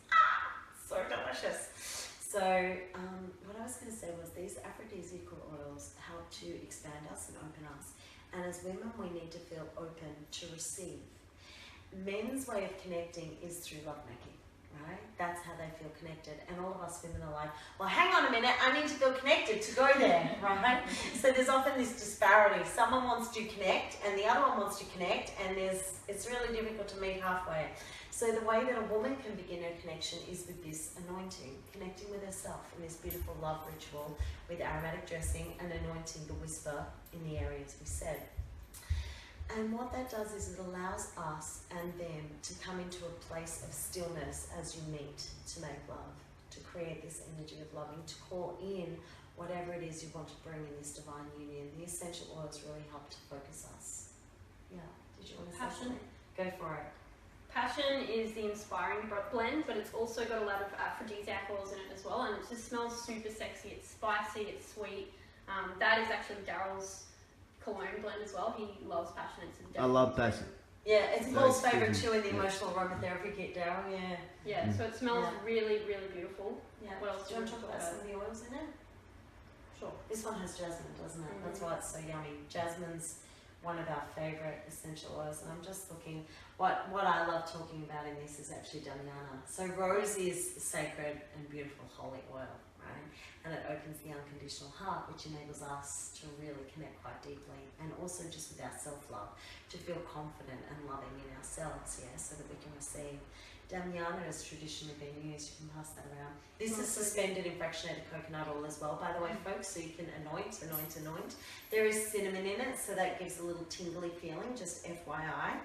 Speaker 2: so delicious. So what I was going to say was these aphrodisiacal oils help to expand us and open us. And as women, we need to feel open to receive. Men's way of connecting is through lovemaking, right? That's how they feel connected. And all of us women are like, well, hang on a minute, I need to feel connected to go there, right? So there's often this disparity. Someone wants to connect and the other one wants to connect, and it's really difficult to meet halfway. So the way that a woman can begin her connection is with this anointing, connecting with herself in this beautiful love ritual with aromatic dressing and anointing the whisper in the areas we said. And what that does is it allows us and them to come into a place of stillness as you meet to make love, to create this energy of loving, to call in whatever it is you want to bring in this divine union. The essential oils really help to focus us. Yeah, did you want to say something? Go for it.
Speaker 1: Passion is the inspiring blend, but it's also got a lot of aphrodisiac oils in it as well, and it just smells super sexy. It's spicy, it's sweet. That is actually Daryl's cologne blend as well. He loves Passion.
Speaker 3: I love Passion.
Speaker 2: Yeah, it's Paul's favourite too in the emotional aromatherapy kit, Daryl. Yeah.
Speaker 1: Yeah, so it smells really, really beautiful.
Speaker 2: Yeah.
Speaker 1: What else
Speaker 2: do you want to talk about some of the oils in it?
Speaker 1: Sure.
Speaker 2: This one has jasmine, doesn't it? That's why it's so yummy. Jasmine's one of our favourite essential oils, and I'm just looking. What I love talking about in this is actually Damiana. So rose is sacred and beautiful holy oil, right? And it opens the unconditional heart, which enables us to really connect quite deeply, and also just with our self-love, to feel confident and loving in ourselves, yeah, so that we can receive. Damiana has traditionally been used. You can pass that around. This is suspended in fractionated coconut oil as well, by the way, folks, so you can anoint. There is cinnamon in it, so that gives a little tingly feeling, just FYI.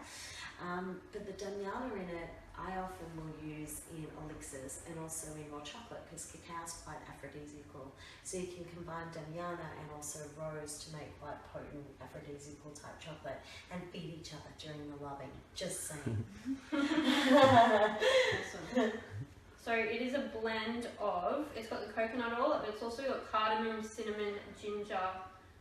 Speaker 2: But the Damiana in it, I often will use in elixirs and also in raw chocolate, because cacao is quite aphrodisiacal. So you can combine Damiana and also rose to make quite potent aphrodisiacal type chocolate and feed each other during the loving. Just saying.
Speaker 1: Awesome. So it is a blend of, it's got the coconut oil, but it's also got cardamom, cinnamon, ginger,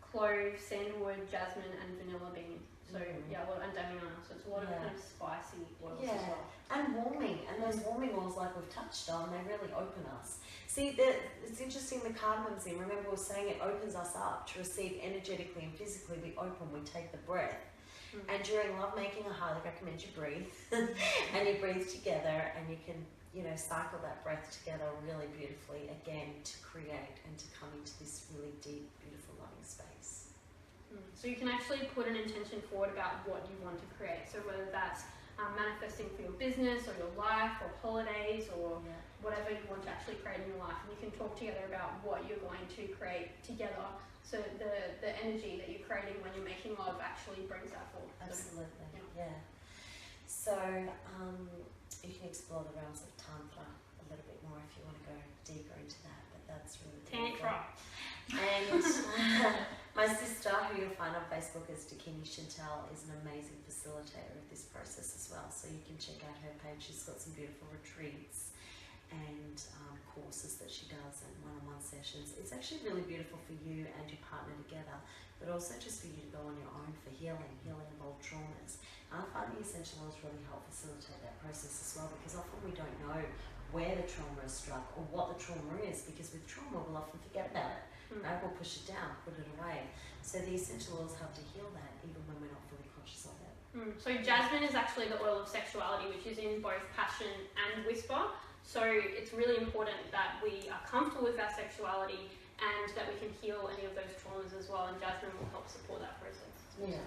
Speaker 1: clove, sandalwood, jasmine, and vanilla bean. So yeah, and Damiana. So it's a lot of kind of spicy oils as well.
Speaker 2: And warming, and those warming oils, like we've touched on, they really open us. See, it's interesting, the cardamom's in. Remember, we were saying it opens us up to receive energetically and physically. We open, we take the breath. And during lovemaking, I highly recommend you breathe, and you breathe together, and you can, cycle that breath together really beautifully again to create and to come into this really deep, beautiful, loving space.
Speaker 1: So you can actually put an intention forward about what you want to create. So whether that's manifesting for your business or your life or holidays or whatever you want to actually create in your life, and you can talk together about what you're going to create together. So the energy that you're creating when you're making love actually brings that forward.
Speaker 2: Absolutely, yeah. So you can explore the realms of Tantra a little bit more if you want to go deeper into that, but that's really
Speaker 1: Tantra.
Speaker 2: And my sister, who you'll find on Facebook as Dakini Chantel, is an amazing facilitator of this process as well, so you can check out her page. She's got some beautiful retreats and courses that she does and one-on-one sessions. It's actually really beautiful for you and your partner together, but also just for you to go on your own for healing of old traumas. And I find the essential oils really help facilitate that process as well, because often we don't know where the trauma is struck or what the trauma is, because with trauma we'll often forget about it. Right? We'll push it down, put it away. So the essential oils help to heal that even when we're not fully conscious of it.
Speaker 1: So jasmine is actually the oil of sexuality, which is in both passion and whisper. So it's really important that we are comfortable with our sexuality and that we can heal any of those traumas as well, and jasmine will help support that process.
Speaker 2: Yeah,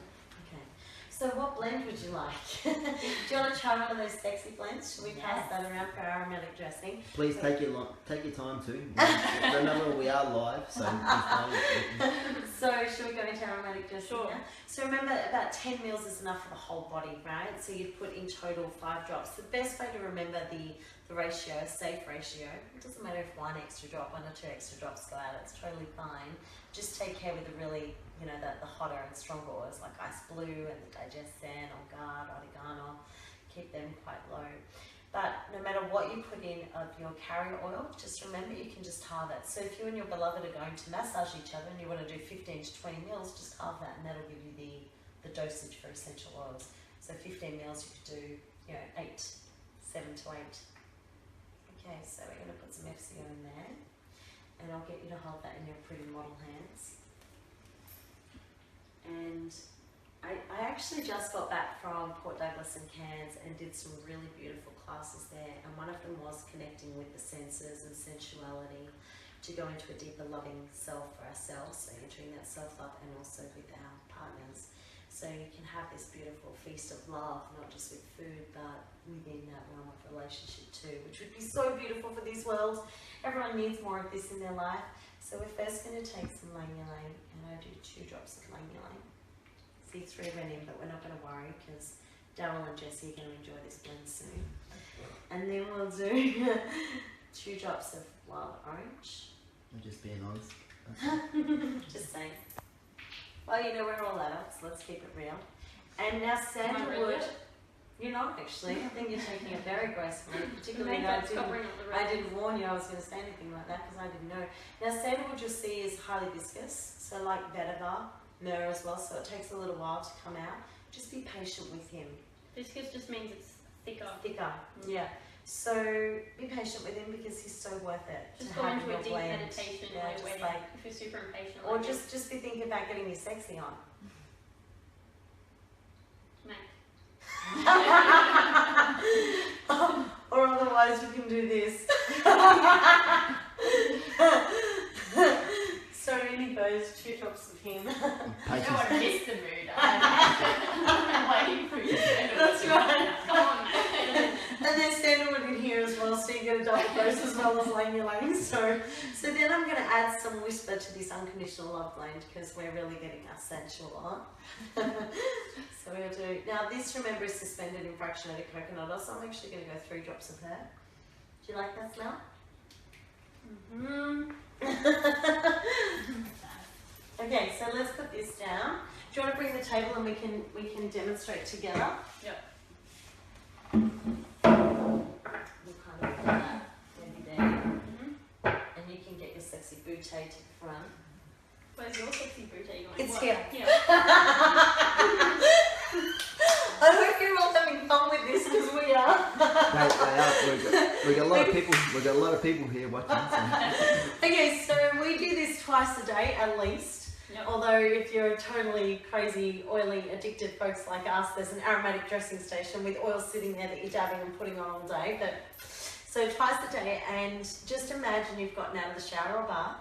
Speaker 2: okay. So what blend would you like? Do you want to try one of those sexy blends? Should we pass that around for aromatic dressing?
Speaker 3: Please take your time too. Remember, we are live, so
Speaker 2: So should we go into aromatic dressing?
Speaker 1: Sure.
Speaker 2: Now? So remember, about 10 mils is enough for the whole body, right? So you'd put in total 5 drops. The best way to remember the ratio, safe ratio, it doesn't matter if 1 extra drop, 1 or 2 extra drops go out, it's totally fine. Just take care with the really, the hotter and stronger oils like Ice Blue and the DigestZen, On Guard, Oregano, keep them quite low. But no matter what you put in of your carrier oil, just remember you can just halve it. So if you and your beloved are going to massage each other and you want to do 15 to 20 mils, just halve that and that'll give you the dosage for essential oils. So 15 mils you could do, 7 to 8. Okay, so we're going to put some FCO in there, and I'll get you to hold that in your pretty model hands. And I actually just got back from Port Douglas and Cairns and did some really beautiful classes there, and one of them was connecting with the senses and sensuality to go into a deeper loving self for ourselves, so entering that self-love and also with our partners. So you can have this beautiful feast of love, not just with food, but within that realm of relationship too, which would be so beautiful for this world. Everyone needs more of this in their life. So we're first going to take some lang ylang, and I do 2 drops of lang ylang. See, 3 went in, but we're not going to worry because Daryl and Jessie are going to enjoy this blend soon. And then we'll do 2 drops of wild orange.
Speaker 3: I'm just being honest.
Speaker 2: Just saying. Well, we're all adults, let's keep it real. And now sandalwood. You're not actually. I think you're taking it very gracefully, particularly I didn't warn you I was going to say anything like that because I didn't know. Now sandalwood you'll see is highly viscous, so like vetiver, myrrh as well, so it takes a little while to come out. Just be patient with him.
Speaker 1: Viscous just means it's thicker.
Speaker 2: Thicker, yeah. So be patient with him because he's so worth it.
Speaker 1: Just go into a deep meditation if you're super impatient.
Speaker 2: Or just be thinking about getting your sexy on. Or otherwise you can do this. So really goes 2 drops of him.
Speaker 4: I don't want to miss the mood. I'm waiting for you.
Speaker 2: That's right.
Speaker 1: Come on.
Speaker 2: And there's sandalwood in here as well, so you get a double dose as well as lang ylang. So then I'm going to add some whisper to this unconditional love blend because we're really getting our sensual on. So we'll do, now this remember is suspended in fractionated coconut oil, so I'm actually going to go 3 drops of that. Do you like that smell?
Speaker 1: Mm-hmm.
Speaker 2: Okay, so let's put this down. Do you want to bring the table and we can demonstrate together?
Speaker 1: Yep.
Speaker 2: We'll kind of do that maybe there. And you can get your sexy bootay to the front.
Speaker 1: Where's your sexy bootay going?
Speaker 2: It's here.
Speaker 1: Yeah.
Speaker 2: I hope you're all having fun with this because we are.
Speaker 3: We got a lot of people. We got a lot of people here watching. So.
Speaker 2: Okay, so we do this twice a day at least.
Speaker 1: Yep.
Speaker 2: Although if you're totally crazy, oily, addicted folks like us, there's an aromatic dressing station with oil sitting there that you're dabbing and putting on all day. But so twice a day, and just imagine you've gotten out of the shower or bath,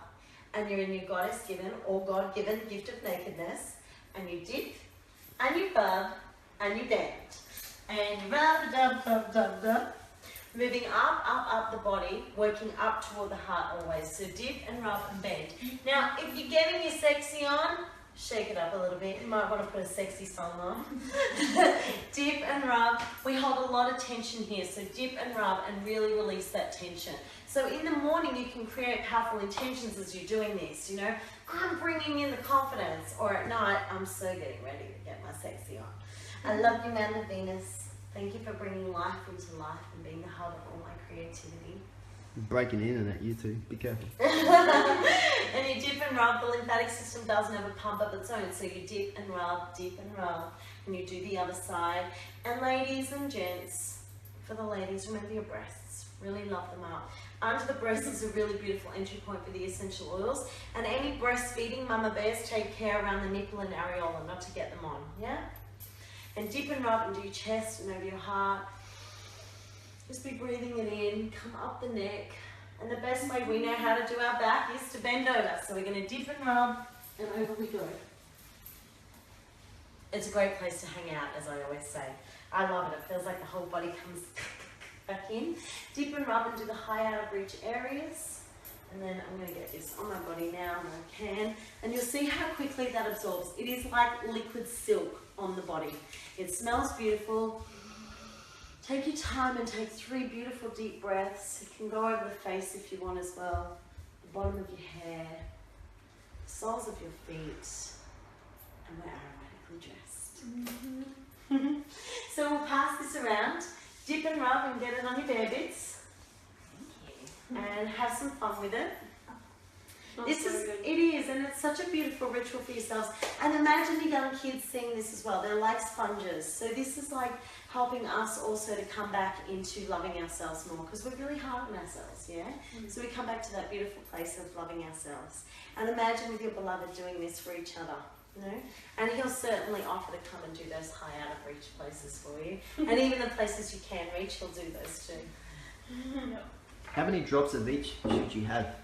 Speaker 2: and you're in your goddess given or God given gift of nakedness, and you dip, and you bub, and you bend, and you rub, dub, dub, dub, dub. Moving up the body, working up toward the heart always. So dip and rub and bend. Now, if you're getting your sexy on, shake it up a little bit. You might want to put a sexy song on. Dip and rub. We hold a lot of tension here, so dip and rub and really release that tension. So in the morning you can create powerful intentions as you're doing this, you know, I'm bringing in the confidence, or at night, I'm so getting ready to get my sexy on. I love you, Amanda Venus. Thank you for bringing life into life and being the hub of all my creativity.
Speaker 3: Breaking in and at you too, be careful.
Speaker 2: And you dip and rub, the lymphatic system doesn't have a pump of its own, so you dip and rub, and you do the other side. And ladies and gents, for the ladies, remember your breasts, really love them up. Under the breast is a really beautiful entry point for the essential oils, and any breastfeeding mama bears, take care around the nipple and areola not to get them on, yeah? And dip and rub and do your chest and over your heart. Just be breathing it in, come up the neck. And the best way we know how to do our back is to bend over. So we're going to dip and rub, and over we go. It's a great place to hang out, as I always say. I love it. It feels like the whole body comes back in. Dip and rub and do the high out of reach areas. And then I'm going to get this on my body now, and I can. And you'll see how quickly that absorbs. It is like liquid silk on the body. It smells beautiful. Take your time and take 3 beautiful deep breaths. You can go over the face if you want as well. The bottom of your hair, the soles of your feet, and we're aromatically dressed. So we'll pass this around, dip and rub and get it on your bare bits. And have some fun with it. This is, it is, and it's such a beautiful ritual for yourselves. And imagine the young kids seeing this as well. They're like sponges. So this is like helping us also to come back into loving ourselves more, because we're really hard on ourselves, yeah? So we come back to that beautiful place of loving ourselves. And imagine with your beloved doing this for each other, you know? And he'll certainly offer to come and do those high out of reach places for you. And even the places you can reach, he'll do those too.
Speaker 3: How many drops of each should you have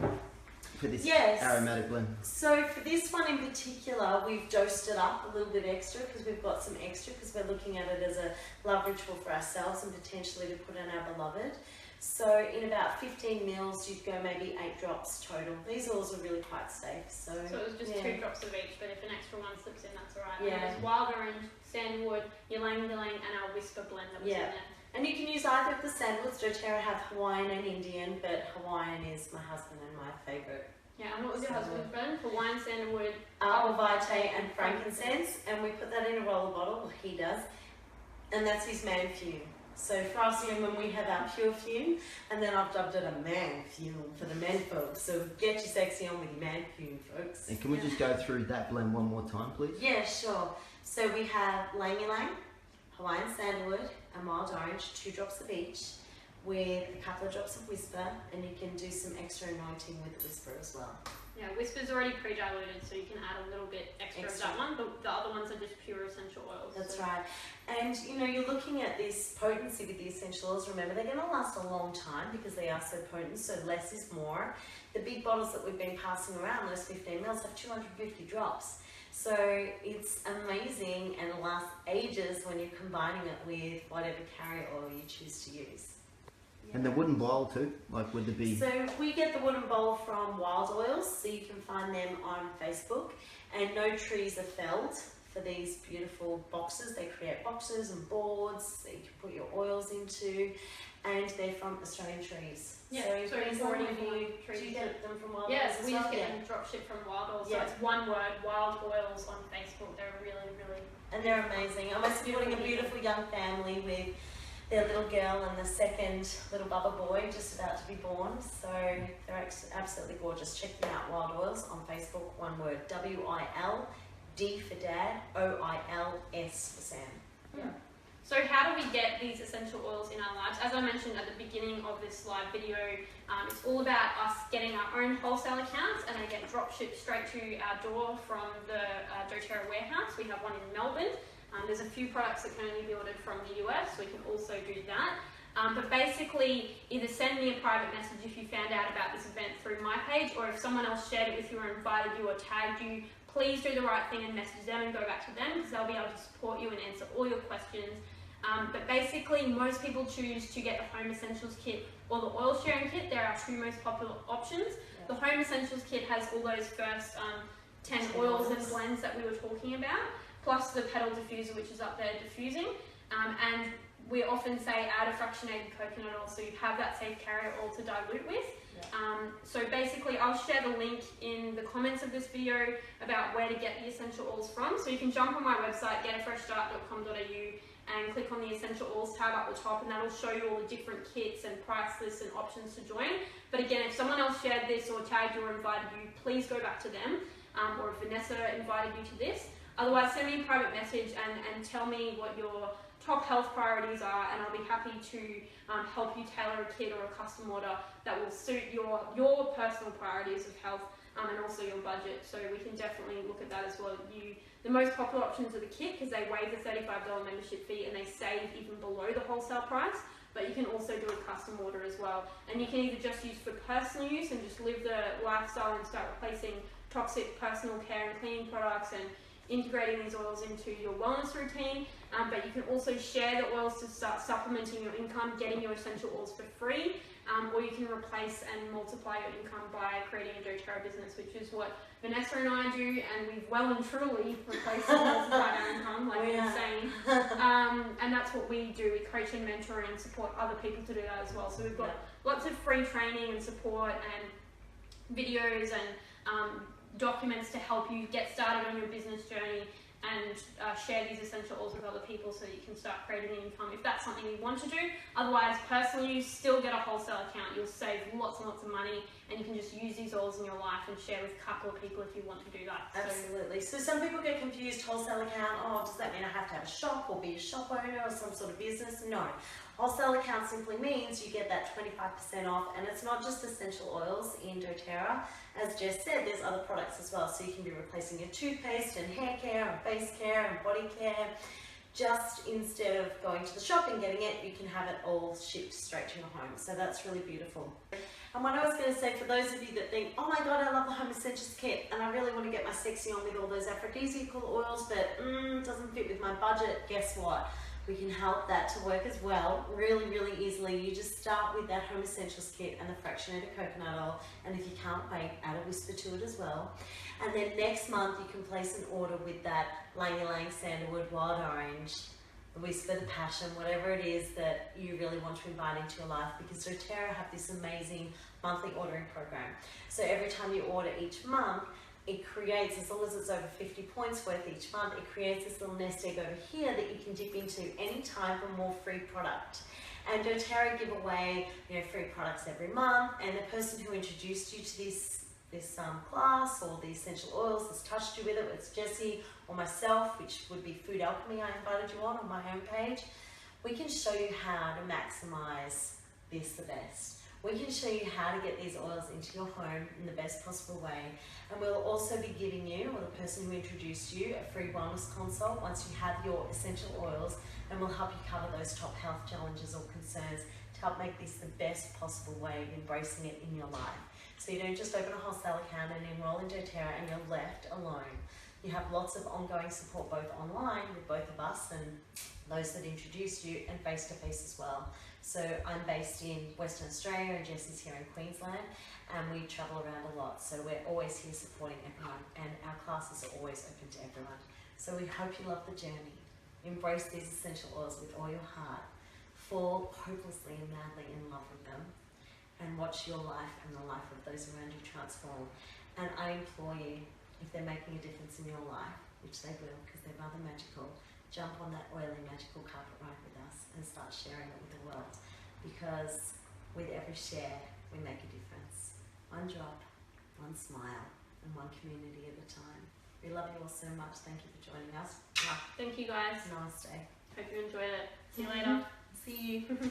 Speaker 3: for this aromatic blend?
Speaker 2: So for this one in particular, we've dosed it up a little bit extra because we've got some extra, because we're looking at it as a love ritual for ourselves and potentially to put in our beloved. So in about 15 mils, you'd go maybe 8 drops total. These oils are really quite safe. So
Speaker 1: it was just 2 drops of each, but if an extra one slips in, that's alright.
Speaker 2: Yeah.
Speaker 1: And it was wild orange, sandalwood, ylang ylang, and our whisper blend that was in there.
Speaker 2: And you can use either of the sandalwoods. doTERRA have Hawaiian and Indian, but Hawaiian is my husband and my favourite.
Speaker 1: Yeah, and what was your husband's blend? Hawaiian, sandalwood,
Speaker 2: Arbor Vitae and frankincense, and we put that in a roller bottle, well, he does, and that's his man fume. So for us women, we have our pure fume, and then I've dubbed it a man fume for the men folks. So get your sexy on with your man fume, folks.
Speaker 3: And can we just go through that blend one more time, please?
Speaker 2: Yeah, sure. So we have ylang ylang, Hawaiian sandalwood, and wild orange, 2 drops of each, with a couple of drops of whisper, and you can do some extra anointing with the whisper as well.
Speaker 1: Yeah, whisper's already pre-diluted, so you can add a little bit extra of that one. The other ones are just pure essential oils.
Speaker 2: That's right. And you know, you're looking at this potency with the essential oils. Remember, they're going to last a long time because they are so potent, so less is more. The big bottles that we've been passing around, those 15 mils, have 250 drops. So it's amazing and lasts ages when you're combining it with whatever carrier oil you choose to use.
Speaker 3: And the wooden bowl too, like would there be?
Speaker 2: So we get the wooden bowl from Wild Oils, so you can find them on Facebook. And no trees are felled for these beautiful boxes. They create boxes and boards that you can put your oils into, and they're from Australian trees.
Speaker 1: Yeah,
Speaker 2: so
Speaker 1: it's already trees.
Speaker 2: Do you get them from Wild Oils?
Speaker 1: Yes,
Speaker 2: as
Speaker 1: we
Speaker 2: well?
Speaker 1: just get them drop shipped from Wild Oils. So
Speaker 2: Yeah.
Speaker 1: it's one word, Wild Oils on Facebook. They're really, really...
Speaker 2: And they're amazing. I'm supporting a beautiful young family with their little girl and the second little bubba boy just about to be born. So they're absolutely gorgeous. Check them out, Wild Oils, on Facebook, one word, W-I-L-D for Dad, O-I-L-S for Sam.
Speaker 1: Yeah. So how do we get these essential oils in our lives? As I mentioned at the beginning of this live video, it's all about us getting our own wholesale accounts, and they get drop shipped straight to our door from the doTERRA warehouse. We have one in Melbourne. There's a few products that can only be ordered from the US, so we can also do that. But basically, either send me a private message if you found out about this event through my page, or if someone else shared it with you or invited you or tagged you, please do the right thing and message them and go back to them, because they'll be able to support you and answer all your questions. But basically, most people choose to get the Home Essentials Kit or the Oil Sharing Kit. They're our 2 most popular options. Yeah. The Home Essentials Kit has all those first 10 oils and blends that we were talking about, plus the petal diffuser, which is up there diffusing. And we often say add a fractionated coconut oil, so you have that safe carrier oil to dilute with. So basically, I'll share the link in the comments of this video about where to get the essential oils from. So you can jump on my website, getafreshstart.com.au, and click on the essential oils tab up the top, and that'll show you all the different kits and price lists and options to join. But again, if someone else shared this or tagged you or invited you, please go back to them, or if Vanessa invited you to this. Otherwise, send me a private message and tell me what your top health priorities are, and I'll be happy to help you tailor a kit or a custom order that will suit your personal priorities of health and also your budget. So we can definitely look at that as well. The most popular options are the kit, because they waive the $35 membership fee and they save even below the wholesale price. But you can also do a custom order as well. And you can either just use for personal use and just live the lifestyle and start replacing toxic personal care and cleaning products and integrating these oils into your wellness routine. But you can also share the oils to start supplementing your income, getting your essential oils for free. Or you can replace and multiply your income by creating a doTERRA business, which is what Vanessa and I do, and we've well and truly replaced and multiplied our income like insane. And that's what we do. We coach and mentor and support other people to do that as well. So we've got lots of free training and support and videos and documents to help you get started on your business journey, and share these essential oils with other people so that you can start creating an income if that's something you want to do. Otherwise, personally, you still get a wholesale account. You'll save lots and lots of money, and you can just use these oils in your life and share with a couple of people if you want to do that.
Speaker 2: Absolutely. So some people get confused, wholesale account, oh, does that mean I have to have a shop or be a shop owner or some sort of business? No. Wholesale account simply means you get that 25% off, and it's not just essential oils in doTERRA. As Jess said, there's other products as well, so you can be replacing your toothpaste and hair care and face care and body care. Just instead of going to the shop and getting it, you can have it all shipped straight to your home. So that's really beautiful. And what I was going to say, for those of you that think, oh my god, I love the Home Essentials kit and I really want to get my sexy on with all those aphrodisiacal oils, but doesn't fit with my budget, guess what? We can help that to work as well, really, really easily. You just start with that Home Essentials kit and the fractionated coconut oil, and if you can't wait, add a whisper to it as well. And then next month you can place an order with that Lang Ylang Sandalwood, Wild Orange, the Whisper, the Passion, whatever it is that you really want to invite into your life, because doTERRA have this amazing monthly ordering program. So every time you order each month, it creates, as long as it's over 50 points worth each month, it creates this little nest egg over here that you can dip into any time for more free product. And doTERRA give away, free products every month, and the person who introduced you to this class or the essential oils has touched you with it, it's Jessie or myself, which would be Food Alchemy I invited you on my home page. We can show you how to maximize this the best. We can show you how to get these oils into your home in the best possible way. And we'll also be giving you, or the person who introduced you, a free wellness consult once you have your essential oils, and we'll help you cover those top health challenges or concerns to help make this the best possible way of embracing it in your life. So you don't just open a wholesale account and enroll in doTERRA and you're left alone. You have lots of ongoing support both online with both of us and those that introduced you, and face-to-face as well. So I'm based in Western Australia and Jessie's here in Queensland, and we travel around a lot, so we're always here supporting everyone, and our classes are always open to everyone. So we hope you love the journey. Embrace these essential oils with all your heart. Fall hopelessly and madly in love with them, and watch your life and the life of those around you transform. And I implore you, if they're making a difference in your life, which they will because they're rather magical, jump on that oily magical carpet ride with us and start sharing it with the world, because with every share we make a difference. One drop, one smile, and one community at a time. We love you all so much. Thank you for joining us.
Speaker 1: Thank you guys.
Speaker 2: Namaste.
Speaker 1: Hope you enjoyed it. See you later.
Speaker 2: See you.